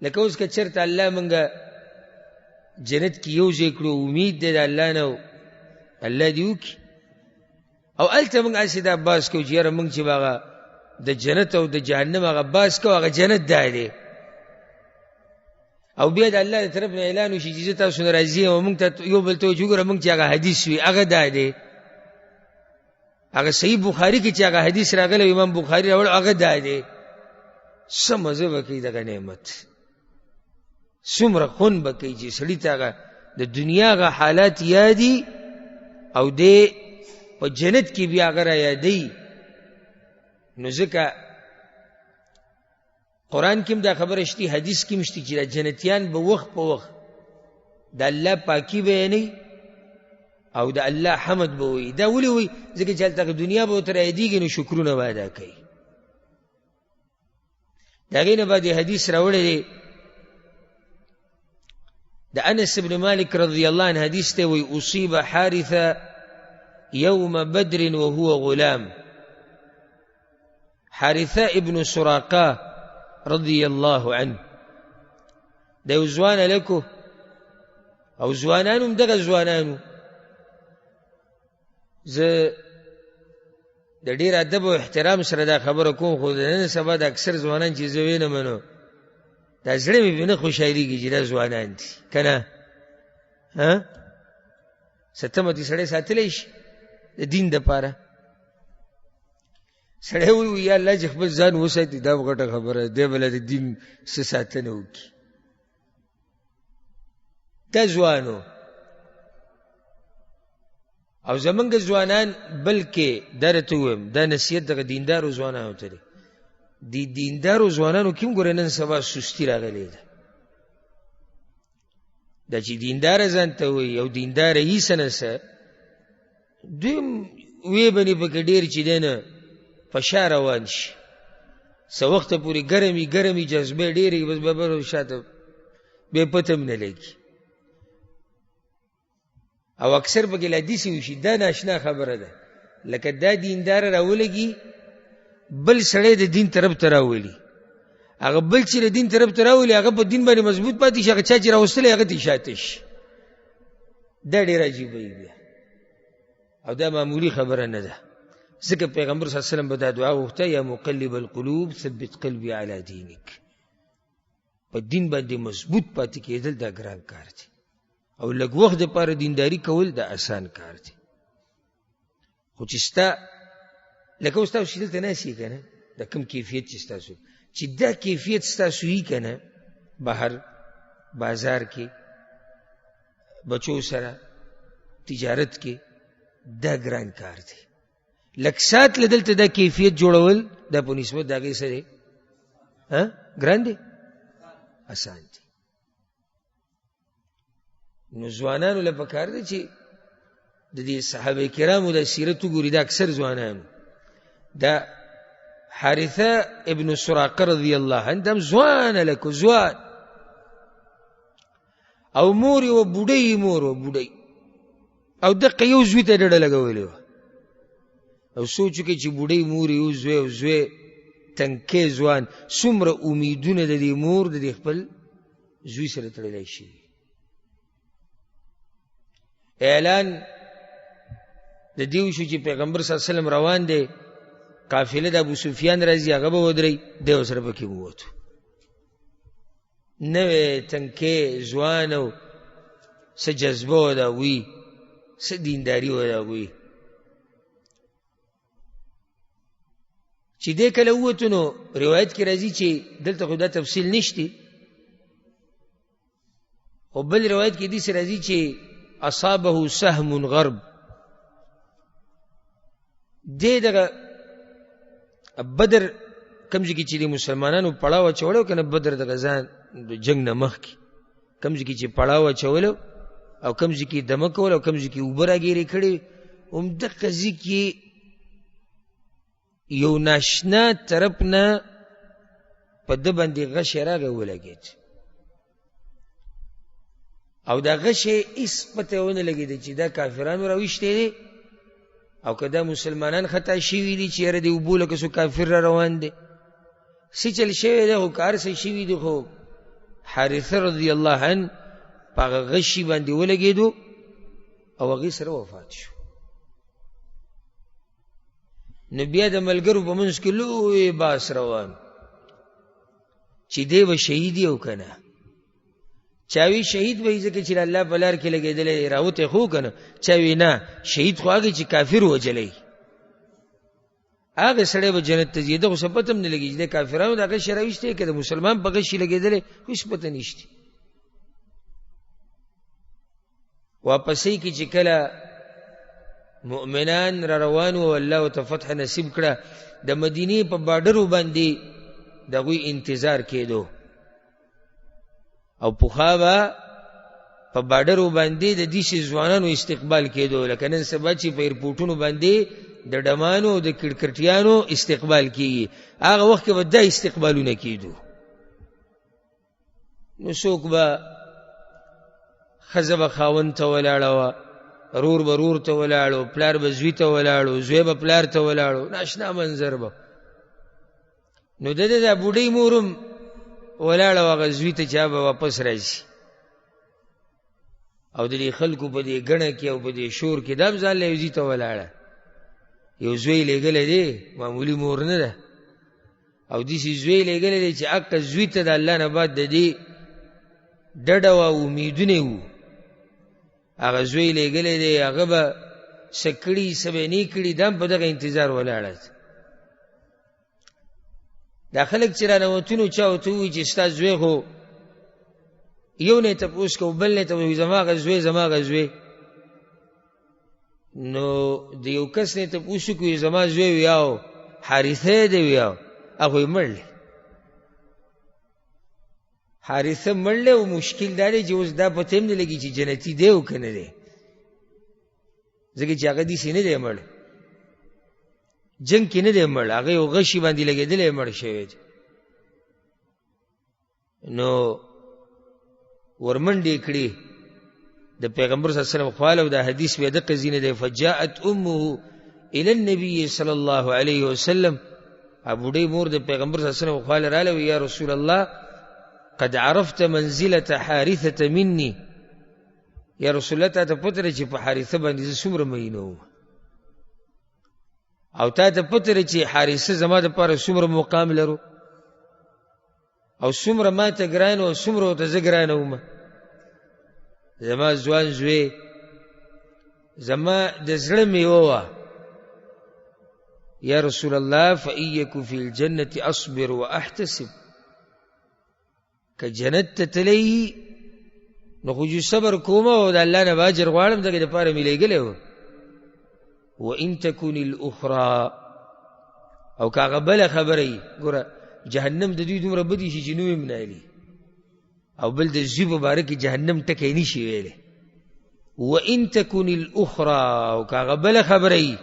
لکه اوس که چېرته الله موږ جنت کې یو ځای کړو، امید دی د الله نه الله دې وکړي، او هلته موږ هسې دا باس کوو چې یاره موږ چې به هغه د جنت او د جهنم هغه باس کوو هغه جنت دا دی، او بیا د الله د طرف نه اعلان وشي چې زه تاسو نه راضي یم او موږ ته یو بل ته وایي چې وګوره موږ چې هغه حدیث وي هغه دا دی، هغه صحیح بخاري کې چې هغه حدیث راغلی امام بخاري راوړ هغه دا دی. څه مزه به کوي دغه نعمت، څومره خون به کوي چې سړي ته هغه د دنیا هغه حالات یادي او دی په جنت کې بیا هغه را یادوي. نو ځکه قرآن کې هم دا خبره شته، حدیث کې هم شته چې دا جنتیان به وخت په وخت د الله پاکي بیانوي او د الله حمد به وایي. دا ولې وایي؟ ځکه چې هلته دنیا به ورته رایادېږي نو شکرونه به ادا کوي. د هغې نه بعد حدیث راوړی دی د انس بن مالک رضی الله عنه حدیث ته وایي اصیب حارثه یوم بدر وهو غلام. حارثه ابن سراقه رضی الله عنه دا یو ځوان هلک او ځوانان هم دغه ځوانانو. زه د ډېر ادب او احترام سره دا خبره کوم، خو د نن سبا د اکثر ځوانان چې زه وینم نو دا زړه مې نه خوشحالېږي چې دا ځوانان دي که نه. څه تمه دې سړی ساتلی شي د دین دپاره؟ سړی وایي یا الله چې خپل ځان وساتي دا به غټه خبره دی به له د دین څه ساتنه وکړي. دا ځوانو او زمونږ ځوانان بلکې دا راته ووایم دا نصیحت دغه دیندارو ځوانانو ته دی، د دیندارو ځوانانو کې هم ګوره نن سبا سستي راغلی ده. دا چې دینداره ځان ته وایي او دینداره یي څه نه څه دوی هم ویې بنې پکې ډېر چې دی نه په شا روان شي، څه وخته پورې ګرمي جذبې ډېرې بس به شاته بیا پته هم نه لګي. او اکثر پکې لا داسې وشي دا ناشنا خبره ده لکه دا دینداره راولګي بل سړی د دین طرف ته راولي، هغه بل چې د دین طرف ته راولي هغه په دین باندې مضبوط پاتې شي، هغه چا چې راوستلی هغه ته شاته شي. دا ډېر عجیبه وي بیا او دا معمولي خبره نه ده. ځکه پیغمبر صلی الله علیه وسلم به دا دعا وغوښته یا مقلب القلوب ثبت قلبي علی دینک. په دین باندې مضبوط پاتې کېدل دا ګران کار دی او لږ وخت دپاره دینداري کول دا آسان کار دی. خو چې ستا لکه اوس تاسو چې دلته ناست یې که نه د کوم کیفیت چې ستاسو چې دا کیفیت ستاسو وي که نه بهر بازار کې بچو سره تجارت کې دا ګران کار دی. لږ سات له دلته دا کیفیت جوړول دا په نسبت د هغې څه دی ګران دی آسان دی. نو ځوانانو له پکار دی چې د دې صحابه کرامو د سیرت وګوري دا اکثر ځوانانو دا حارثه ابن سراقه رضی الله عنه دم ځوان هلک ځوان او مور یې بوډۍ او دقه یو زوی ته ډډه لګولې وه او سوچ وکړئ چې بوډۍ مور یو زوی او زوی تنکې ځوان څومره امیدونه د دې مور د دې خپل زوی سره تړلی شي. اعلان د دې وشو چې پیغمبر صلی الله علیه وسلم روان دی، قافله د ابو سفیان راځي هغه به ودرئ دی ورسره پکې ووتو. نوې تنکې ځوان او څه جذبه وه د هغوی څه دینداري وه د هغوی چې دی کله ووتو نو روایت کې راځي چې دلته خو دا تفصیل نشتی خو بل روایت کې داسې راځي چې اصابه سهم غرب دی دغه بدر کوم ځای کې چې د مسلمانانو پړاو اچولو که نه بدر د غزا جنګ نه مخکې کوم ځای کې چې پړاو اچولو او کوم ځای کې دمه کول او کوم ځای کې اوبه راګیرې کړې همدغه ځای کې یو ناشنا طرف نه په ده باندې غشی راغی ولګېد او دا غشی هېڅ پته ونه لګېده چې دا کافرانو راویشتی دی او که دا مسلمانان خطا شوي دي چې یاره د اوبو لکه څو کافر را روان دی څه چل شوی دی خو که هر څه شوي دي خو حارثه رضی الله عنه په هغه غشي باندې ولګېدو او هغې سره وفات شو نو بیا د ملګرو په منځ کې لوی باس روان چې دی به شهید یې او که نه چا وی شهید به یې ځکه چې الله په لار کې لګېدلی راوتی خو که نه چا وی نه شهید خو هغې چې کافر وجلی هغه سړی به جنت ته ځي ده خو څه پته هم نه لګېږي چې د کافرانو د غشي راویستی که د مسلمان په غشي لګېدلی خو هېڅ پته نشته واپسۍ کې چې کله مؤمنان را روان و الله ورته فتح نصیب کړه د مدینې په باډرو باندې د هغوی انتظار کېدو او پخوا به په باډرو باندې د دېسې ځوانانو استقبال کېدو لکه نن سبا چې په ایرپورټونو باندې د ډمانو او د کړکټیانو استقبال کېږي هغه وخت کې به دا استقبالونه کېدو نو څوک به ښځه به خاوند ته ولاړه وه رور به رور ته ولاړو پلار به زوی ته ولاړو زوی به پلار ته ولاړو ناشنا منظر به نو د ده دا بوډۍ مور هم ولاړه وه هغه زوی ته چې هغه به واپس راځي او د دې خلکو په دې ګڼه کې او په دې شور کې دا هم ځان له یو ځای ته ولاړه یو زوی لېږلی دی معمولي مور نه ده او داسې زوی لېږلی دی چې حقه زوی ته د الله نه بعد د دې ډډه وه امیدونه وو هغه زوی لېږلی دی هغه به څه کړي څه به یې نه کړي دا هم په دغه انتظار ولاړه دا خلک چې رانوتونو چا ورته ووایي چې ستا زوی خو یو نه یې تپوس کوو بل نه یې ته زما هغه زوی زما هغه زوی نو د یو کس نه یې تپوس وکړو زما زوی ویاو حارثه دی ویاو هغه یې مړ دی حارثه مړ دی او مشکل دا دی چې اوس دا پته هم نه لګي چې جنتي دی او که نه دی ځکه چې هغه داسې نه دی مړ جنګ کې نه دی مړ هغه یو غشي باندې لګېدلی مړ شوی دی نو ورمنډې کړي د پیغمبر صلی الله علیه وسلم خواله او دا حدیث بیا دقه ځینې دی فجاءت امه الى النبي صلی الله علیه وسلم بوډۍ مور د پیغمبر صلی الله علیه وسلم خواله راله وی یا رسول الله قد عرفت منزلة حارثة مني یا رسول الله تا ته پته ده چې په حارثه باندې زه څومره مینه وم او تا ته پته ده چې حارثه زما دپاره څومره مقام لرو او څومره ما ته ګرانه او څومره ورته زه ګرانه وم زما ځوان زوی زما د زړه میوه وه یا رسول الله فإن یک فی الجنة اصبر واحتسب که جنت ته تللی نو خو جو صبر کوم او د الله نه به اجر غواړم دغې دپاره مې لېږلی و وإن تکن الأخرى او که هغه بله خبره وي ګوره جهنم د دوی دومره بدې شي چې نوم یې منالي او بل د زوی په باره کې جهنم ټکی نه شي ویلی وإن تکن الأخرى او که هغه بله خبره وي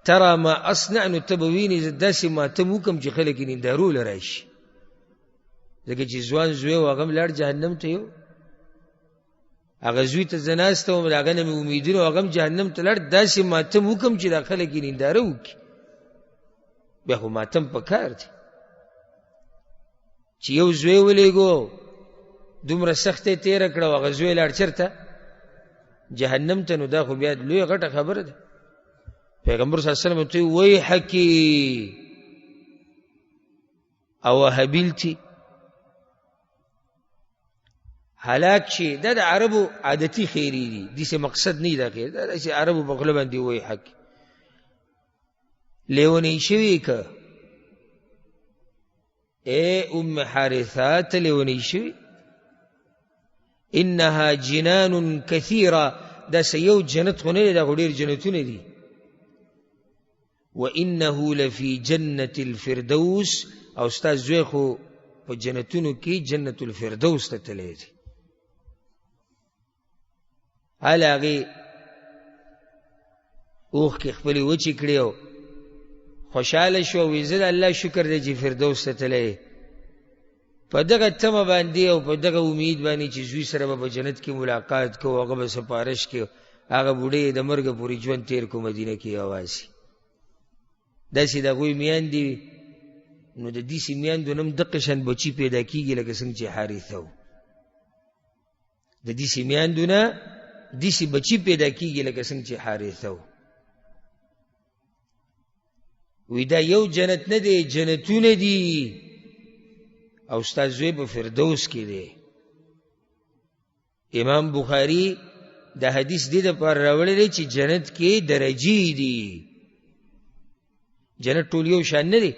ترى ما اصنع نو ته به وینې زه داسې ماتم وکړم چې خلک یې نندارو له راشي ځکه چې ځوان زوی و هغه هم لاړ جهنم ته یو هغه زوی ته زه ناسته وم د هغه نه مې امیدونه و هغه هم جهنم ته لاړ داسې ماتم وکړم چې دا خلک یې ننداره وکړي بیا خو ماتم په کار دی چې یو زوی ولېږو دومره سخته یې تېره کړه او هغه زوی لاړ چېرته جهنم ته نو دا خو بیا لویه غټه خبره ده پیغمبر صلی الله علیه وسلم ته ویحکی او هبلتی هلاک شي دا د عربو عادتي خیری دي داسې مقصد نه دا خیر دا داسې عربو په خوله باندې وایي حق لیونی شوي که ام حارثه ته لیونی شوي انها جنان كثيره دا سيو جنت خو نه دی دا خو ډېر جنتونه دي وانه لفي جنة الفردوس او ستا زوی خو په جنتونو کې جنة الفردوس ته تللی دی حال هغې اوښکې خپلې وچې کړې او خوشحاله شو وایي زه د الله شکر دی چې فردوس ته تللی په دغه تمه باندې او په دغه امید باندې چې زوی سره به په جنت کې ملاقات کوو هغه به سپارش کې هغه بوډۍ د مرګه پورې ژوند تېر کو مدینه کې یوازې داسې د هغوی میندې وي نو د داسې میندو نه هم دقه شان بچي پیدا کېږي لکه څنګه چې حارثه و د داسې میندو نه داسې بچي پیدا کېږي لکه څنګه چې حارثه و وی دا یو جنت نه دی جنتونه دي او ستا زوی په فردوس کې دی امام بخاری دا حدیث دې دپاره راوړی دی چې جنت کې درجې دي جنت ټول یو شان نه دی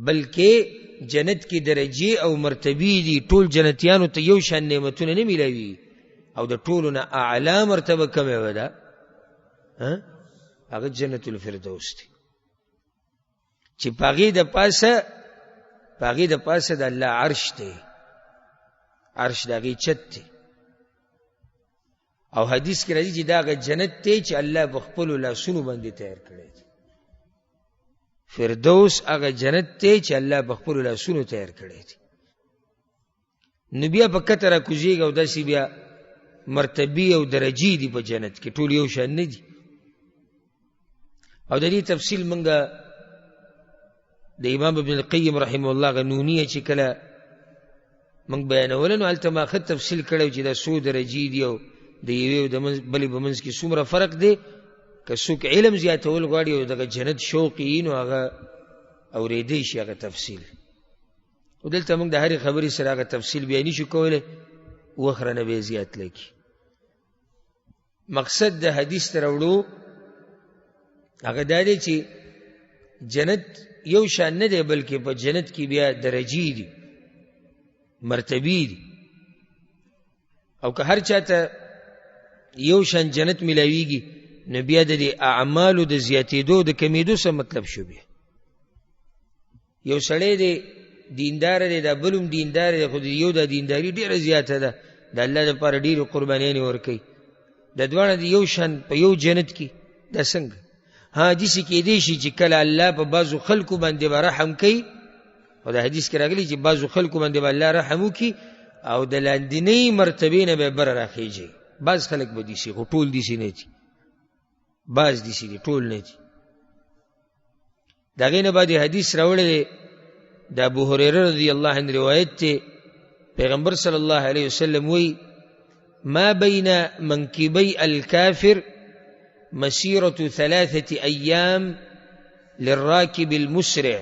بلکې جنت کې درجې او مرتبې دي ټول جنتیانو ته یو شان نعمتونه نه میلاوي او د ټولو نه اعلی مرتبه کومه وه ده هغه جنت الفردوس دی چې په هغې د پاسه د الله عرش دی عرش د هغې چت دی او حدیث کې راځي چې دا هغه جنت دی چې الله په خپلو لاسونو باندې تیار کړی دی فردوس هغه جنت دی چې الله په خپلو لاسونو تیار کړی دی نو بیا په کته راکوزېږي او داسې بیا مرتبې او درجې دي په جنت کې ټول یو شان نه دي او د دې تفصیل منګه د امام ابن القیم رحمه الله غنونیه چې کله منګ بیانوله نو هلته ما ښه تفصیل کړی چې دا څو درجې دي او د یوې او د بلې په منځ کې څومره فرق دی که څوک علم زیاتول غواړي او دغه جنت شوق یي نو هغه اورېدی شي هغه تفصیل او دلته موږ د هرې خبرې سره هغه تفصیل بیا نشو کولی وخت رانه به یې زیات لګي مقصد د حدیث ته راوړو هغه دا دی چې جنت یو شان نه دی بلکې په جنت کې بیا درجې دي مرتبې دي او که هر چاته یو شان جنت ملاویږي نو بیا د دې اعمالو د زیاتېدو د کمیدو څه مطلب شو بیا یو سړی دی دیندار دی دا بل هم دیندار دی خو د یو دا دینداري ډېره زیاته ده د الله دپاره ډېرې قربانیانې ورکوي د دواړه د یو شان په یو جنت کې دا څنګه داسې کېدی شي چې کله الله په بعضو خلکو باندې به رحم کوي او د حدیث کې راغلي چې بعضو خلکو باندې به الله رحم وکړي او د لاندنۍ مرتبې نه به بره راخیږي بعض خلک به داسې خو ټول داسې نه دي بعض داسې دي ټول نه دي د هغې نه بعد حدیث راوړی دی د ابو هریره رضی الله عنه روایت دی پیغمبر صلی الله علیه وسلم وی ما بین منکبی الکافر مسیرة 3 ایام للراکب المسرع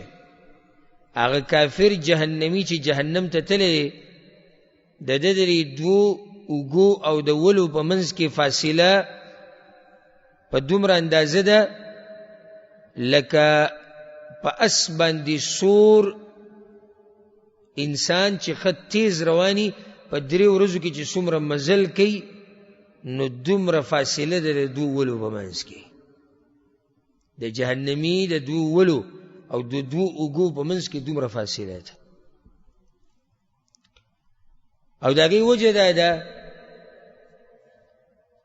هغه کافر جهنمی چې جهنم ته تللی د ده درې 2 اوږو او د ولو په منځ کې فاصله په دومره اندازه ده لکه په اس باندې سور انسان چې خط تیز رواني په 3 ورځو کې چې څومره مزل کوي نو دومره فاصله ده د 2 ولو په منځ کې د جهنمي د 2 ولو او د 2 اوږو په منځ کې دومره فاصله ده او د هغې وجه دا ده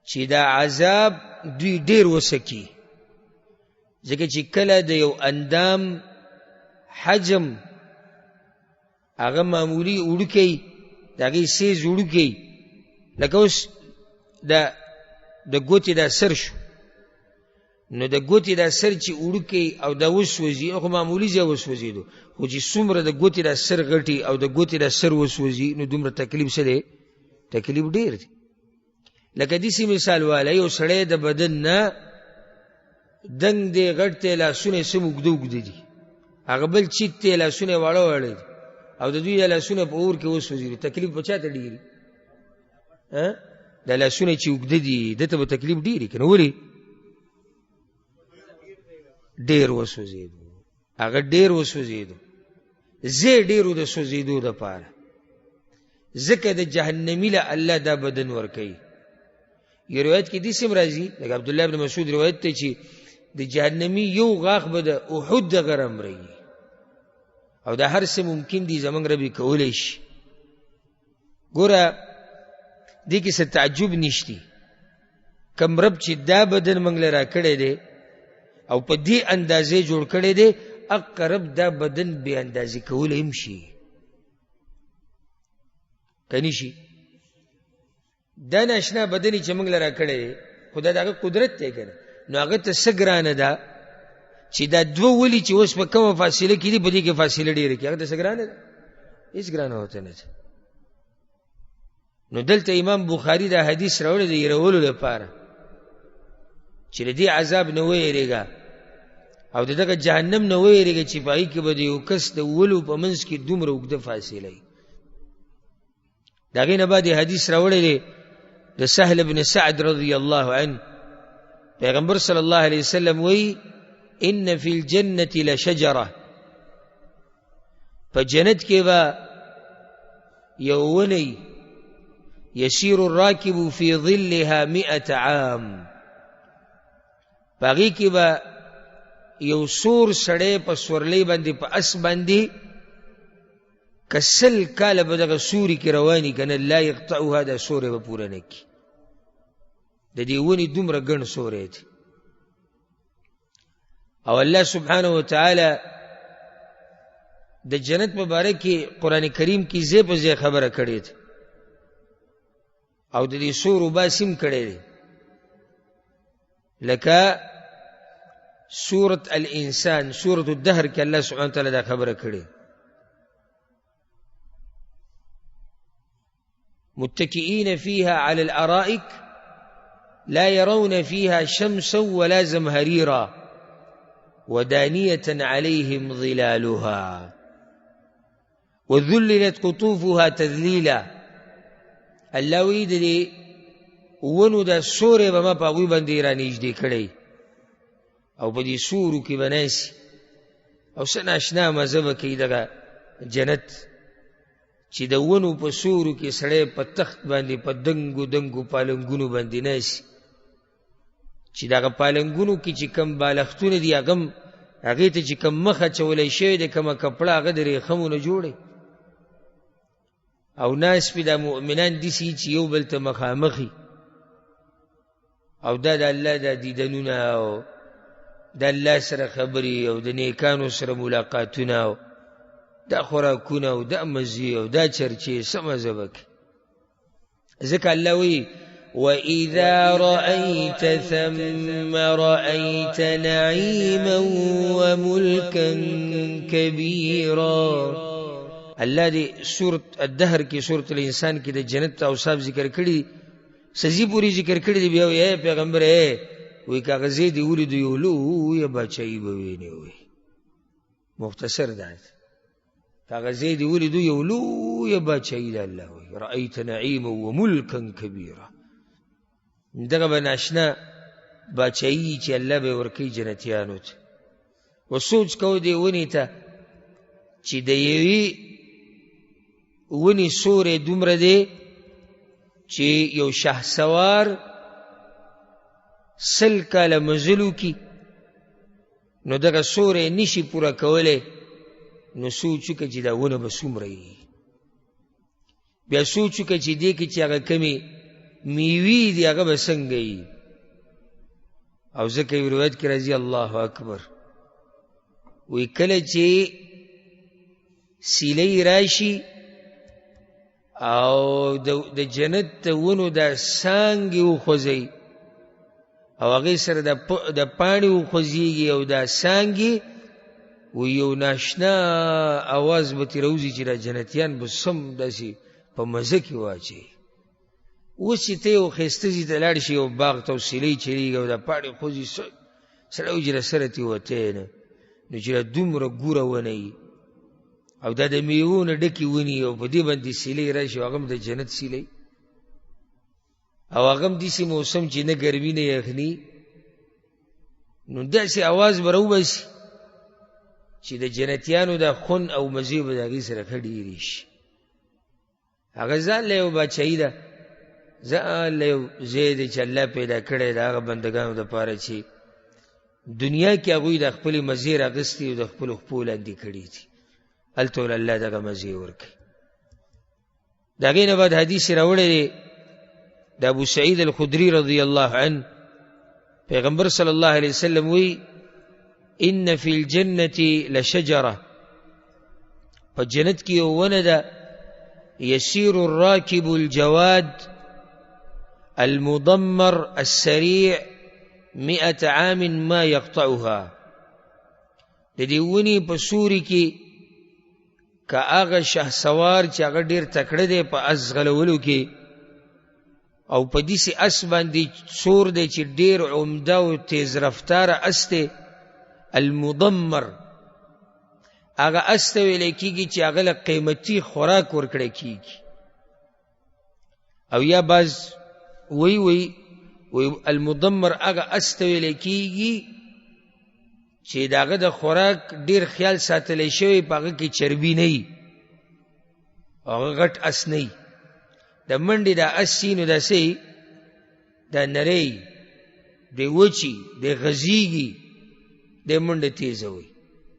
چې دا عذاب دوی ډېر وسکي ځکه چې کله د یو اندام حجم هغه معمولي وړوکی د هغې سیز وړوکی لکه اوس د ګوتې دا سر شو نو د ګوتې دا سر چې وړوکی او دا وسوځي خو معمولي ځای وسوځېدو خو چې څومره د ګوتې دا سر غټي او د ګوتې دا سر وسوځي نو دومره تکلیف څه دی تکلیف ډېر دی لکه داسې مثال والا یو سړی د بدن نه دنګ دی غټ دی لاسونه یې سم اوږده اوږده دي هغه بل چیت دی لاسونه یې واړه واړه دي او د دوی لاسونه په اور کې وسوځي، تکلیف به چاته ډېري؟ دا لاسونه چې اوږده دي دته به تکلیف ډېري که نه؟ ولې؟ ډېر وسوځېدو، هغه ډېر وسوځېدو، زه ډېرو د سوځېدو دپاره. ځکه د جهنمي له الله دا بدن ورکوي. یو روایت کې داسې هم راځي، لکه عبدالله بن مسعود روایت دی چې د جهنمي یو غاښ به د احد د غرم رهي، او دا هر څه ممکن دي زمونږ رب یې کولی شي. ګوره دې کې څه تعجب نشتی، کم رب چې دا بدن موږ له راکړی دی او په دې اندازې جوړ کړی دی، اقا رب دا بدن بې اندازې کولی هم شي که نشي؟ دا ناشنا بدن چې موږ له راکړی دی خو دا د هغه قدرت دی که نه؟ نو هغه ته څه ګرانه ده چې دا دوه ولي چې اوس په کومه فاصله کې دي په دې کې فاصله ډېره کړي، هغه ته څه ګرانه ده؟ هېڅ ګرانه ورته نه ده. نو دلته امام بخاري دا حدیث راوړی د یېرولو لپاره چې د دې عذاب نه ویېرېږه او د دغه جهنم نه ویېرېږه چې په هغې کې به د یو کس د ولو په منځ کې دومره اوږده فاصله وي. د هغې نه بعد یې حدیث راوړی دی د سهل بن سعد رضی الله عنه. پیغمبر صلی الله علیه وسلم وی ان فی الجنة لشجره، په جنت کې به یو ونی یسیر الراکب فی ظلها 100 عام، په هغې کې به یو سور سړی په سورلۍ باندې په اس باندې که 100 کاله به دغه سوري کې رواني که نه، لا یقطعها، دا سوری به پوره نه کړي. د دې ونې دومره ګڼ سوری دی. او الله سبحانه وتعالی د جنت په باره کې قرآن کریم کې ځای په ځای خبره کړې ده او د دې سور وباس هم کړی دی، لکه سورة الانسان، سورة الدهر کې الله سبحانه وتعالی دا خبره کړې. متکئین فیها علی الارائک لا يرون فيها شمسا ولا زمهريرا ودانية عليهم ظلالها وذللت قطوفها تذليلا. الله وی دې ونو دا سورې به ما په هغوی باندې رانږدې کړی او په دې سورو کې به ناستي او څه ناشنا مزه به کوي دغه جنت چې د ونو په سورو کې سړی په تخت باندې په دنګو دنګو پالنګونو باندې ناستي چې دغه پالنګونو کې چې کم بالښتونه دي هغې ته چې کم مخ اچولی شوی دی، کومه کپړه هغه د ریخمو نه جوړی او ناس پې دا مؤمنان داسې چې یو بل ته مخامخي او دا د الله دا دیدنونه او د الله سره خبرې او د نیکانو سره ملاقاتونه او دا خوراکونه او دا مزې او دا چرچې څه مزه به کوي. ځکه الله وایي وَإِذَا رَأَيْتَ ثَمَّ رَأَيْتَ نَعِيمًا وَمُلْكًا كَبِيرًا. الله دې سورة الدهر کې سورة الانسان کې د جنت اوصاف ذکر کړي، سزي پوری ذکر کړي دي. بیا وایي پیغمبر وایي کاغذې دې ولیدو یو لویه باچایي به وینې وایي. مختصر دا کاغذې دې ولیدو یو لویه باچایي د الله وایي رأیت نعیما وملکا کبیرا. دغه به ناشنا باچایي چې الله به ورکوي جنتیانو ته. و سوچ کوو دې ونې ته چې د یوې ونې سوری دومره دی چې یو شهسوار 100 کاله مزل وکړي نو دغه سوری نشي پوره کولی. نو سوچ وکړه چې دا ونه به څومره وي. بیا سوچ وکړه چې دې کې چې هغه کمې میوې دي هغه به څنګه وي. او ځکه یو روایت کې راځي الله اکبر وی کله چې سیلی راشي او د جنت ته ونو دا څانګې وخوځوي او هغې سره د پاڼې وخوځېږي او دا څانګې و یو ناشنا اواز به ترې راوځي چې دا جنتیان به سم داسې په مزه کې واچوي. اوس چې ته یو ښایسته ځای ته لاړ شي یو باغ ته او سیلی چلېږي او دا پاڼې خوځي سړی وایي چې راسره ترې وتی نه نو چې دا دومره ګوره ونه وي او دا د میوو نه ډکې ونې او په دې باندې سیلۍ راشي او هغه هم د جنت سیلۍ او هغه هم داسې موسم چې نه ګرمي نه یخني نو داسې اواز به راوباسي چې د جنتیانو دا خون او مزې به د هغې سره ښه ډېرې شي هغه ځان له یو باچایي ده ځان له یو ځای دی چې الله پیدا کړی د هغه بندګانو دپاره چې دنیا کې هغوی د خپلې مزې راغستې او د خپلو خپو لاندې کړي دي هلته ول الله دغه مزې ورکوي د هغې نه بعد حدیث راوړی دی د ابو سعید الخدري رضی الله عنه پیغمبر صلی الله علیه وسلم وی ان فی الجنة لشجره په جنت کې یو ونه ده يسير الراكب الجواد المضمر السريع 100 عام ما يقطعها د دې ونې په سوري کې که هغه شهسوار چې هغه ډېر تکړه دی په اس غلولو کې او په داسې اس باندې سور دی چې ډېر عمده او تیز رفتاره اس دی المضمر هغه اس ته ویلی کېږي چې هغه له قیمتي خوراک ورکړی کېږي او یا بعض وی المضمر هغه اس ته ویلی کېږي چې د هغه د خوراک ډېر خیال ساتلی شوی په هغه کې چربي نه وي هغه غټ اس نه وي د منډې دا اس چې نو داسې دا نری دی وچي دی غځېږي دی منډه تیزه وي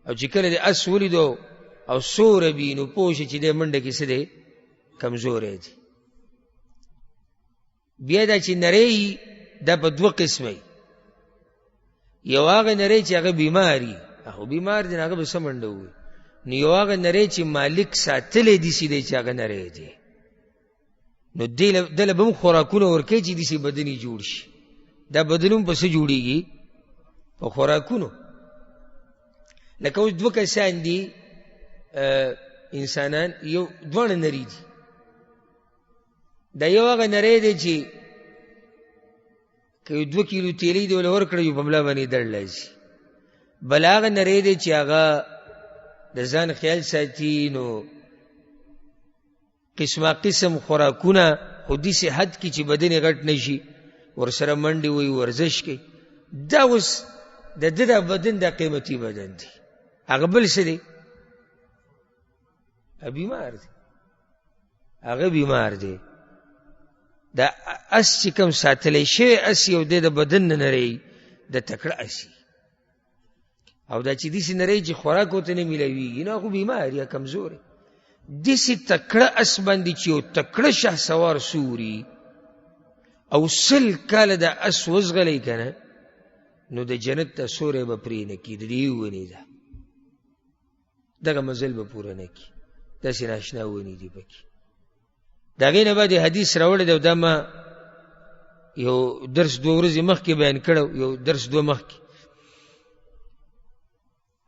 او چې کله د اس ولیدو او سوره وي نو پوه شي چې دی منډه کې څه دی کمزوری دی بیا دا چې نری دا په دوه قسمه یو هغه نری چې هغه بیماري هغه بیمار دی هغه به څه منډه ووي نو یو هغه نری چې مالک ساتلی داسې دی چې هغه نری دی نو دله به هم خوراکونه ورکوي چې داسې بدن یې جوړ شي دا بدن هم په څه جوړېږي په خوراکونو لکه اوس دوه کسان دي انسانان یو دواړه نری دي دا یو هغه نری دی چې که 2 کیلو تیلی دی وله ورکړه یو په ملا باندې دړلی شي بل هغه نری دی چې هغه د ځان خیال ساتي نو قسمه قسم خوراکونه خو داسې حد کې چې بدن یې غټ نه شي ورسره منډې وي ورزش کوي دا اوس د ده دا بدن دا قیمتي بدن دی هغه بل څه دی بیمار دی هغه بیمار دی دا اس چې کوم ساتلی شوی اس یو دی د بدن نه نری د تکړه اسی او دا چې داسې نری چې خوراک ورته نه میلاویږي نو هغه بیمار یا کمزوری داسې تکړه اس باندې چې یو تکړه شهسوار سوري او 100 کاله دا اس وزغلی که نه نو د جنت دا سوری به پرې نه کړي د دې ونې ده دغه مزل به پوره نه کړي داسې ناشنا ونې دي پکې د هغې نه بعد حدیث راوړی دی او دا ما یو درس 2 ورځې مخکې بیان کړی یو درس 2 مخکې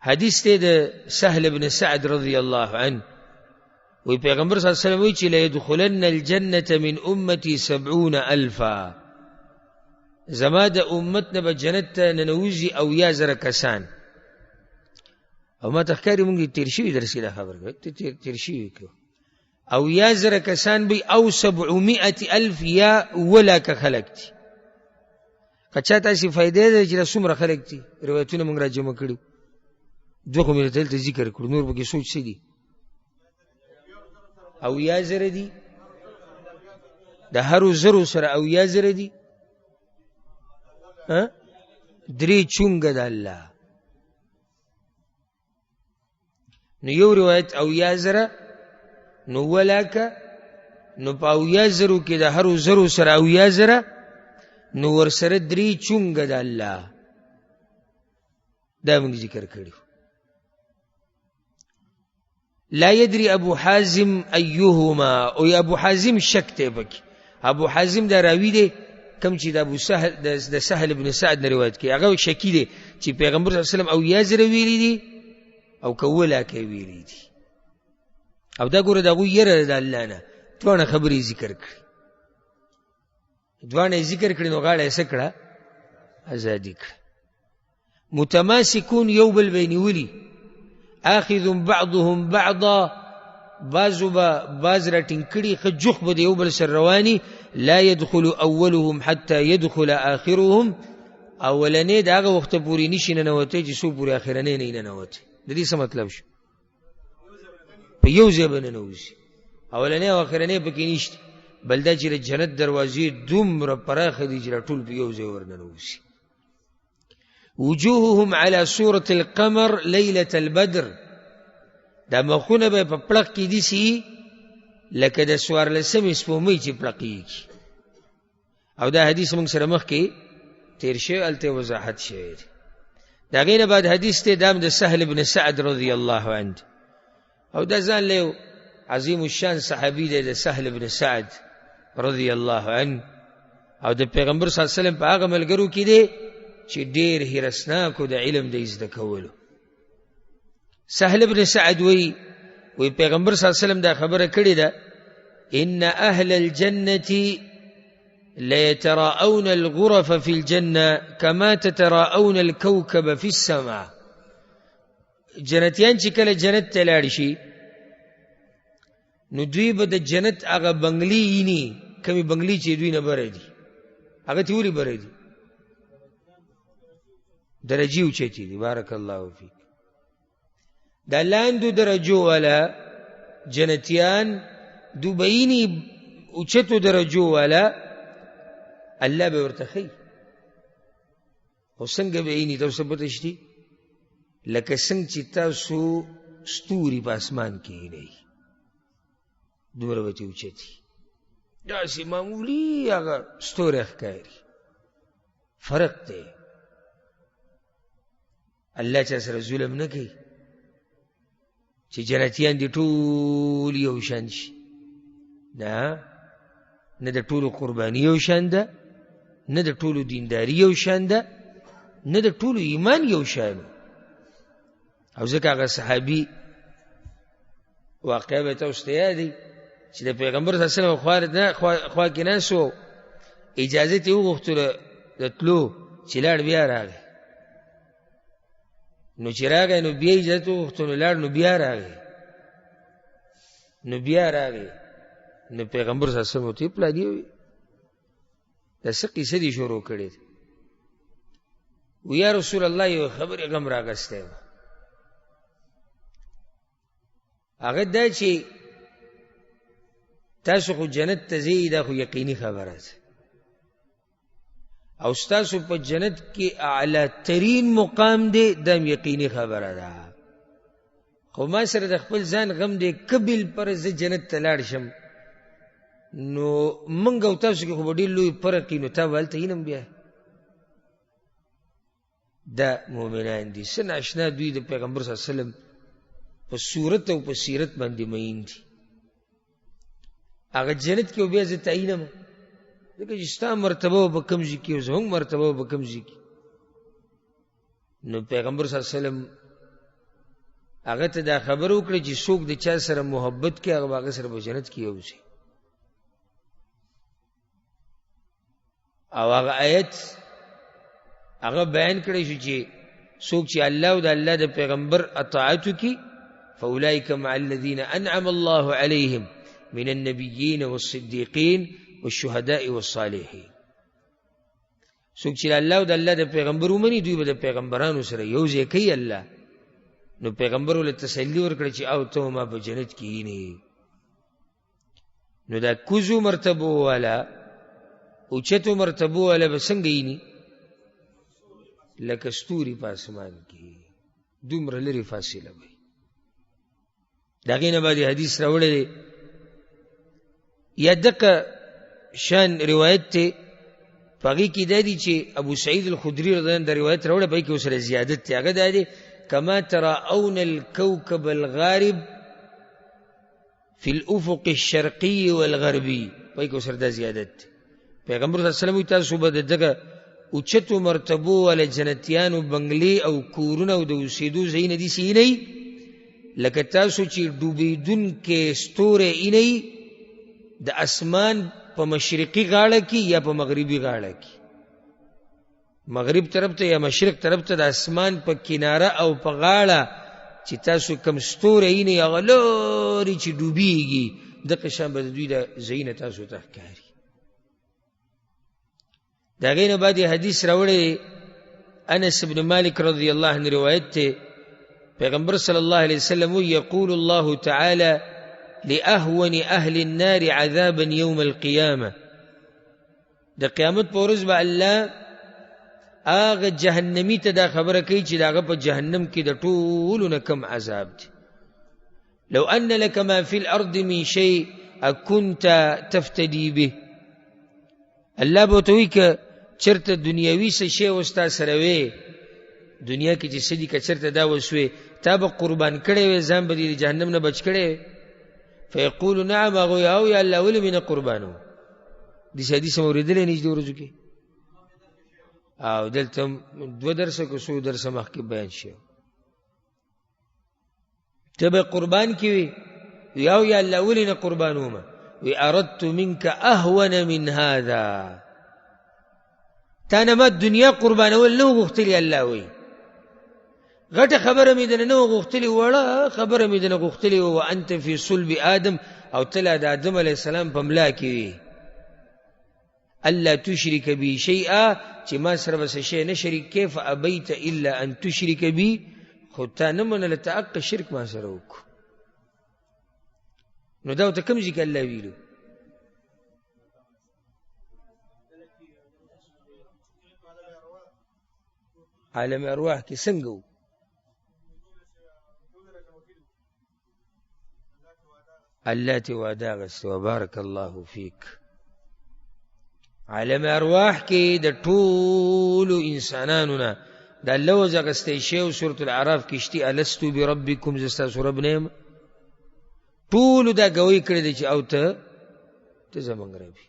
حدیث دی د سهل بن سعد رضی الله عنه وی پیغمبر صلی الله علیه وسلم وی چې لیدخلن الجنة من امتی 70,000 زما د امت نه به جنت ته ننوځي 80,000 کسان او ما ته ښکاري مونږ تېر شوي درس کې دا خبره تېر شوي کړو 80,000 کسان به او 700,000 یا 1,00,000 خلک دي که چا تاسې فایدې ده چې دا څومره خلک دي روایتونه مونږ را جمع کړي 2 خو مې دلته ذکر کړو نور پکې سوچ څه دي 80,000 دي د هرو زرو سره 80,000 دي 3 چونګه د الله نو یو روایت 80,000 نو 1,00,000 نو په 80,000 کې د هرو زرو سره 80,000 نو ورسره 3 چونګه د الله دا موږ ذکر کړو لا يدري ابو حازم ايهما او ابو حازم شک ته پکې ابو حازم دا راوی دی کم چې د ابو سهل د سهل ابن سعد نه روایت کوي هغه شکی دی چې پیغمبر صلی الله علیه وسلم او یازر ویلی دي او کولا کوي ویلی دي او دا ګوره دا غو یره د الله نه دوه خبرې ذکر کړي دوه ذکر کړي نو غاړه یې سکړه ازادي کړه متماسکون یو بل بینولي آخذ بعضهم بعضا، بعضو با بعض را ټینګ کړي، ښه جوخ به د یو بل سره رواني. لا يدخل اولهم حتى يدخل آخرهم، اولنې د هغه وخته پورې نشي ننوتی چې څو پورې اخرنۍ نه ننوتی. د دې څه مطلب شو؟ په یو ځای به ننوځي، اولنۍ او اخرنۍ پکې نشته، بل دا چې د جنت دروازې دومره پراخه دي چې ټول په یو ځای ورننوځي. وجوههم على صورة القمر ليلة البدر، دا مخونه به په پړق کې دي سي لکه د څوارلسمې سپومۍ چې پړقېږي. او دا حدیث موږ سره مخکې تیر شوی، هلته وضاحت شوی دی. د هغې نه بعد حدیث دی، دا د سهل بن سعد رضی الله عنه، او دا ځان له یو عظیم الشان صحابي دی د سهل بن سعد رضی الله عنه، او د پیغمبر صلی الله علیه وسلم په هغه ملګرو کې دی چې ډېر هیرسناکو د علم د زده کولو. سهل بن سعد وی پیغمبر صلی الله علیه وسلم دا خبره کړې ده، ان اهل الجنه ليتراءون الغرف في الجنه كما تتراءون الكوكب في السماء. جنتیان چې کله جنت ته لاړ شي نو دوی به د جنت هغه بنگلې ییني، کمی بنگلې چې دوی نه بره دي، هغه ته ولې بره دي؟ درجې اوچتې دي. بارک الله فیک. دا لاندو درجو والا جنتیان دو بینی اوچتو درجو والا الله به ورته ښیي. خو څنګه به ییني تاسو پته شته؟ لکه څنګه چې تاسو ستوري په اسمان کې یینئ، دومره به ترې اوچتي، داسې معمولي هغه ستوری ښکاري. فرق دی. الله چا سره ظلم نه کوي چې جنتیان دي ټول یو شان شي، نه، نه د ټولو قرباني یو شان ده، نه د ټولو دینداري یو شان ده، نه د ټولو ایمان یو شان. او ځکه هغه صحابي واقعه به تاسو ته یادي چې د پیغمبر صلی الله علیه وسلم خوا کې ناست و، اجازه یې وغوښتله د تلو، چې لاړ بیا راغی. نو چې راغی نو بیا اجازه وغوښته، نو لاړ، نو بیا راغی. نو پیغمبر صلی الله علیه وسلم ورته پلاني وي دا څه قیسه دي شروع کړې ده؟ وی یا رسول الله یو خبرې غم راغستی وه، هغه دا چې تاسو خو جنت ته ځئ، دا خو یقیني خبره ده، او ستاسو په جنت کې اعلی ترین مقام دی، دم یقیني خبره ده. خو ما سره د خپل ځان غم دی، کبل پر زه جنت ته لاړ شم نو موږ او تاسو کې خو به ډېر لوی فرق وي، نو تا به هلته ینم بیا. دا مؤمنان دي، څه ناشنا دوی د پیغمبر صلی الله علیه وسلم په صورت او په سیرت باندې مین دي. هغه جنت کې بیا زه تعینم، ځکه چې ستا مرتبه به کوم ځای کې او زموږ مرتبه به کوم ځای کې. نو پیغمبر صلی الله علیه وسلم هغه ته دا خبر وکړه چې څوک د چا سره محبت کوي هغه به هغه سره په جنت کې یوځي. او هغه آیت هغه بیان کړی شو چې څوک چې الله او د الله د پیغمبر اطاعت وکړي فاولئک مع الذین انعم الله علیهم من النبیین والصدیقین والشهداء والصالحین. څوک چې الله او د الله د پیغمبر ومني دوی به د پیغمبرانو سره یو ځای کوي الله. نو پیغمبر ولې تسلی ورکړه چې او ته ما په جنت کې یې. نو دا کوزو مرتبه والا اوچتو مرتبه والا به څنګه یې لکه ستوري په اسمان کې، دومره لرې فاصله وي. د هغې نه بعد حدیث راوړی دی، یا دقه شان روایت دی، په هغې کې دا دی چې ابو سعید الخدري رضی الله عنه د روایت راوړی، په هغې کې ورسره زیادت دی. هغه دا دی کما تراؤون الكوكب الغارب في الافق الشرقي والغربي، په هغې کې ورسره دا زیادت دی. پیغمبر صلی الله علیه وسلم تاسو به د دغه اوچتو مرتبو والا جنتیانو بنگلې او کورونه او د اوسېدو ځایونه داسې اینئ لکه تاسو چې ډوبېدونکې ستوری اینئ د اسمان په مشرقي غاړه کې یا په مغربي غاړه کې، مغرب طرف ته یا مشرق طرف ته د اسمان په کناره او په غاړه چې تاسو کم ستوری یې هغه لرې چې ډوبېږي دغه شان به د دوی د ځایونه تاسو ته ښکاري. د هغې نه بعد حدیث راوړی انس بن مالک رضی الله عنه روایت دی، پیغمبر صلی الله علیه وسلم یقول الله تعالی لأهون اهل النار عذابا یوم القیامه، د قیامت په ورځ به الله هغه جهنمی ته دا خبره کوي چې د هغه په جهنم کې د ټولو نه کم عذاب دی. لو ان لك ما في الارض من شيء اكنت تفتدي به، الله به ورته وایي که چرته دنیاوي څه شی اوس تا سره وی، دنیا کې چې څه دي که چرته دا وسوې تا به قربان کړی وی، ځان به د جهنم نه بچ کړی وی. فیقول نعم، هغوی او یا الله ولې مې نه قربانو. داسې حدیث مې اورېدلی نه چې دې ورځو کې، او دلته 2 درسه که 100 درسه مخکې بیان شي. ته به قربان کې وي، او یا الله ولې نه قربانومه، وی اردت منك اهون من هذا، تا نه ما دنیا قربانول نه غوښتلي. الله وی غټه خبره مې دنه نه غوښتلي، وړه خبره مې دنه غوښتلي. وانت فی صلب آدم، او تلا د آدم علیه السلام په ملا کې وي. الا تشرک بی شیئا، چې ما سره به څه شی نه شریک کې. فابیت الا ان تشرک بی، خو تا نه منله ته حق شرک ما سره وکړو. نو دا ورته کوم ځای کې الله ویلو؟ عالم ارواح کې څنګه و؟ الله ته وعده اخیستې وه. بارک الله فیک. عالم ارواح کې د ټولو انسانانو نه د الله وعده اخیستی شی. سورة الاعراف کې شتي الستو بربکم، زه ستاسو رب نه یم. ټولو دا ګوی کړی دی چې او ته زمونږ رب یې.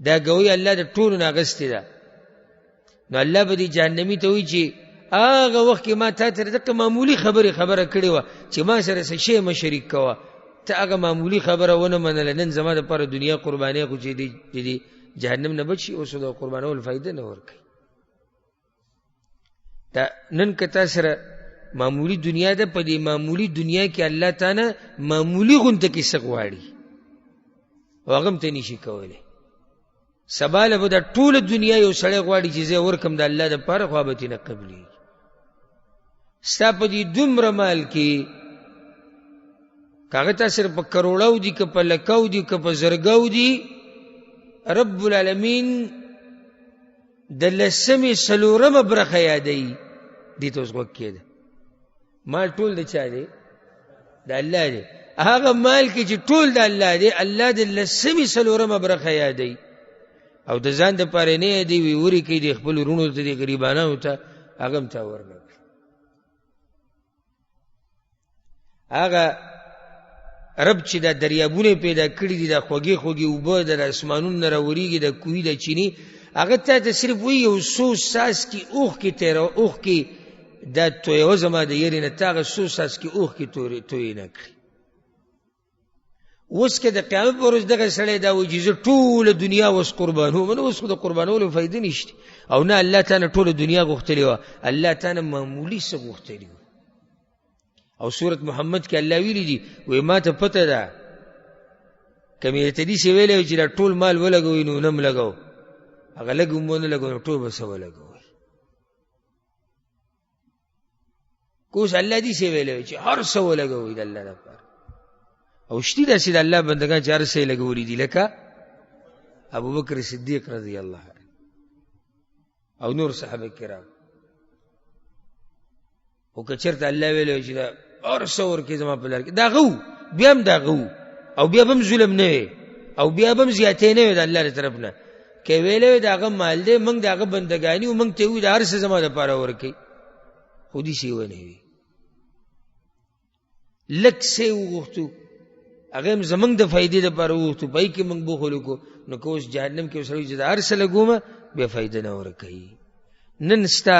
دا ګوی الله د ټولو نه اخیستې ده. نو الله به دې جهنمي ته وایي چې هغه وخت کې ما تا ته دغه معمولي خبره کړې وه چې ما سره څه شی مه شریک کوه، ته هغه معمولي خبره ونه منله. نن زما دپاره دنیا قربانۍ خو چې د جهنم نه بچ شي، اوس د قربانولو فایده نه ورکوي. دا نن که تا سره معمولي دنیا ده، په دې معمولي دنیا کې الله تعالی معمولي غونته کې څه غواړي او هغه هم ته نشي کولی. سبا له به دا ټوله دنیا یو سړی غواړي چې زه ورکم د الله دپاره، خو به ترې نه قبلېږي. ستا په دې دومره مال کې که هغه تا سره په کروړو دي، که په لکو دي، که په زرګو دي، رب العالمین د 10/4 برخه یادوي. دې ته اوس غوږ کېده. مال ټول د چا دی؟ د الله دی. هغه مال کې چې ټول د الله دی، الله د 10/4 برخه یادوي، او د ځان دپاره نه یادوي. ورې کوي د خپلو وروڼو ته، د غریبانو ته، هغه هم تا ورنه کړي. هغه رب چې دا دریابونه پیدا کړي دي، دا خوږې اوبه د اسمانونو نه راورېږي، د کوهي د چینې، هغه تا ته صرف وایي یو څو څاڅکي اوښ کې دا تویوه زما د یرې نه، تا هغه څو څاڅکي اوښ کې تویې نه کړي. اوس که د قیامت په ورځ دغه سړی دا وایي چې زه ټوله دنیا اوس قربانوم، نو اوس خو د قربانولو فایده نشته. او نه الله تعالی ټوله دنیا غوښتلې وه، الله تعالی معمولي څه غوښتلي وه. او سورت محمد کې الله ویلي دي، وایي ما ته پته ده که مې ته داسې ویلی وي چې دا ټول مال ولګوئ نو نه م لګو، هغه لږ هم ونه لګو نو ټول به څه ولګوئ. که اوس الله داسې ویلی وي چې هر څه ولګوئ د الله لپاره. او شتي داسې د الله بندګان چې هر څه یې لګولي دي، لکه ابوبکر صدیق رضی الله عنه او نور صحابه کرام. او که چېرته الله ویلی وي چې دا هر څه ورکړي زما په لار کې، دا غو بیا هم دا غو، او بیا به هم ظلم نه وي، او بیا به هم زیاتې نه وي د الله له طرف نه. که ویلی وي د هغه مال دی، موږ د هغه بندګان یو، موږ ته وي د هر څه زما دپاره ورکوي، خو داسې ونه وي. لږ څه یې وغوښتو، هغه هم زمونږ د فایدې دپاره وغوښتو، په هغې کې موږ بخل وکړو، نو که اوس جهنم کې سړی چې د هر څه لګومه بیا فایده نه ورکوي. نن ستا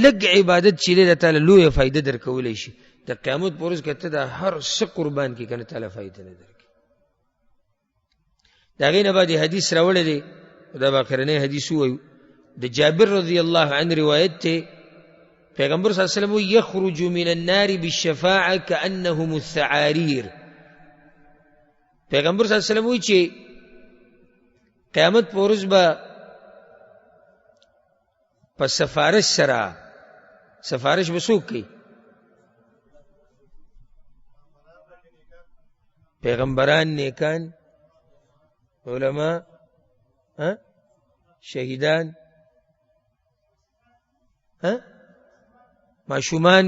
لږ عبادت چې دی د تعالی لویه فایده در کولی شي. د قیامت په ورځ که ته د هر څه قربان کړي که نه تعالی فایده نه درکوي. د هغې نه بعد حدیث راوړی دی، دا به آخرنی حدیث ووایو. د جابر رضی الله عنه روایت دی، پیغمبر صلی الله علیه وسلم یخرج من النار بالشفاعه كانهم الثعارير. پیغمبر صلی الله علیه وسلم چې قیامت پر ورځ به په سفارش سره، سفارش به څوک کوي؟ پیغمبران، نیکان، علماء، شهیدان، معشومان،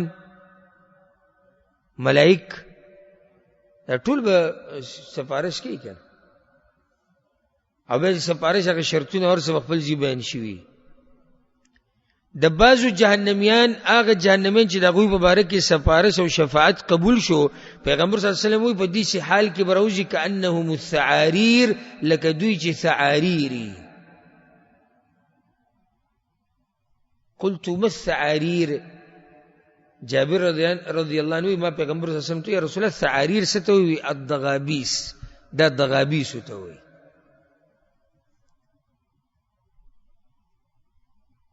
ملائک، دا ټول به سفارش کوي کنه. او به سفارش هغه شرطونه اور څه خپل ځای بیان شوي. د بعضو جهنميان هغه جهنميان چې د هغوی په باره کې سفارش او شفاعت قبول شو، پیغمبر صلی الله علیه وسلم وایي په دې حال کې به راوځي کأنهم الثعاریر، لکه دوی چې ثعاریری. قلت ما الثعاریر؟ جابر رضی الله عنه ما پیغمبر صلی الله علیه وسلم ته یا رسول الله ثعاریر څه ته وایي؟ الدغابیس، دا دغابیس ته وایي.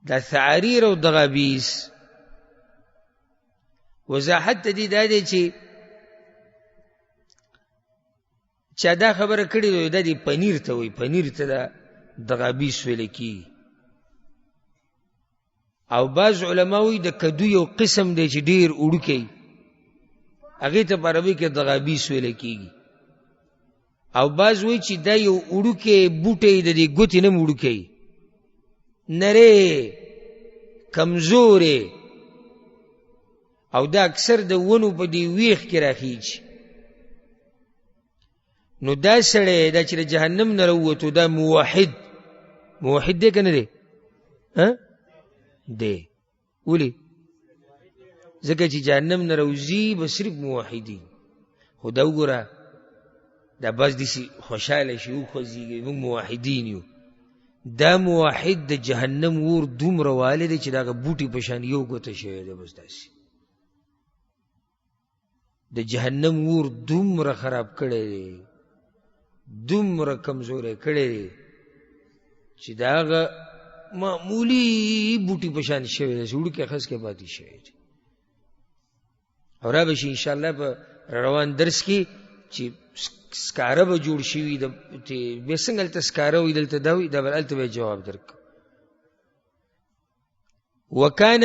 دا ثعاریر او دغابیس وضاحت دې دا دی چې چا دا خبره کړې وي دا دی پنیر ته وایي، پنیر ته دا دغابیس ویل کېږي. او بعض علما وایي د کدو یو قسم دی چې ډېر وړوکی، هغې ته په عربي کې دغابیس ویل کېږي. او بعض وایي چې دا یو وړوکی بوټی د دې ګوتې نه م وړوکی، نری کمزورې، او دا اکثر د ونو په دې ویښ کې راخیږي. نو دا سړی دا چې د جهنم نه راووتو دا موحد، موحد دی که نه دی؟ دی. ولې؟ ځکه چې جهنم نه راوځي به صرف موحدین. خو دا وګوره دا بعض داسې خوشحاله شي وخوځېږي موږ موحدین یو. دا موحد د جهنم اور دومره والی دی چې د هغه بوټي په شان یو ګوته شوی دی. بس داسې د جهنم اور دومره خراب کړی دی، دومره کمزوری کړی دی چې د هغه معمولی بوټي په شان شوی دی، وړوکی خس کې پاتې شوی دی. او را به شي انشاءالله په روان درس کې چې سکاره به جوړ شوي بیا څنګه هلته سکاره وي دلته دا وي، دا به هلته به جواب درک. وکان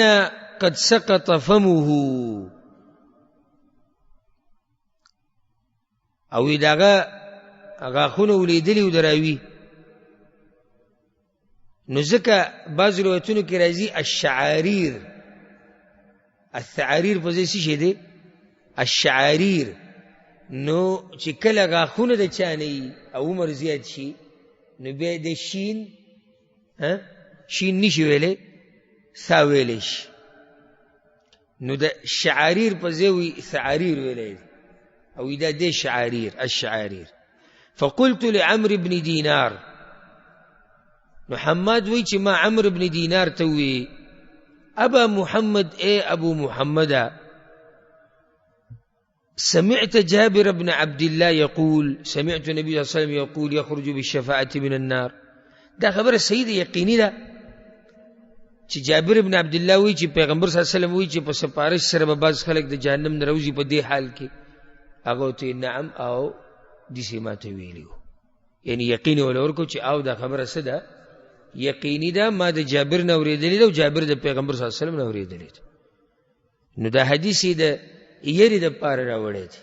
قد سقط فمه، او د هغه غاښونه ولیدلي و د راوي. نو ځکه بعضو روایتونو کې راځي الشعاریر، الثعاریر په ځای څه شی دی؟ الشعاریر. نو چې کله غاښونه د چا نه وي او عمر زیات شي نو بیا د شین شین نشي ویلی، سا ویلی شي. نو د شعاریر په ځای وي ثعاریر ویلی او دا دی شعاریر، الشعاریر. فقلت لعمر بن دینار، نو حماد وی چې ما عمر بن دینار ته وی ابا محمد، اے ابو محمد، سمعت جابر بن عبد الله يقول سمعت النبي صلى الله عليه وسلم يقول يخرج بالشفاعة من النار. دا خبر صحیح یقینی ده چې جابر بن عبد الله وی چې پیغمبر صلی الله علیه وسلم وی چې په سفارش سره به بعض خلک د جهنم نه راوځي. په دې حال کې هغه ته نعم او داسې ماته ویلي، یعنی یقین یې ورکړو چې او دا خبره څه ده؟ یقیني ده، ما د جابر نه اورېدلې ده او جابر د پیغمبر صلی الله علیه وسلم نه اورېدلې ده. نو دا حدیث یې د یری د پاره راوړی دی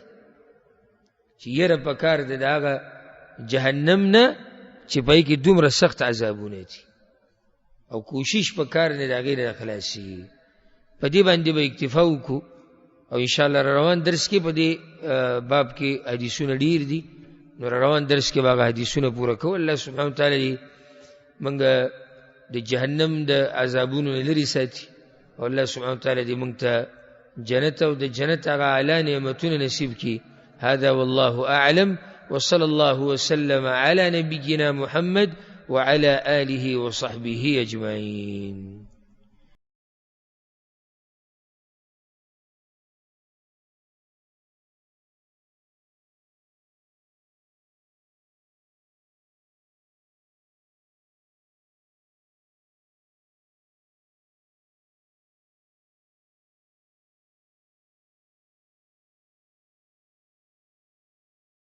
چې یره پکار دی د هغه جهنم نه چې پای کې دومره سخت عذابونه دي، او کوشش پکار نه د هغې نه خلاصي. په دې باندې به اکتفا وکړو او انشاءالله روان درس کې په دې باب کې حدیثونه ډېر دي. نو روان درس کې به هغه حدیثونه پوره کوو. الله سبحانه وتعالی موږ د جهنم د عذابونو نه لرې ساتي، او الله سبحانه وتعالی دې موږ ته جنت او د جنت هغه اعلی نعمتونه نصیب کړي. هذا والله اعلم، وصلى الله وسلم على نبينا محمد وعلى آله وصحبه أجمعين.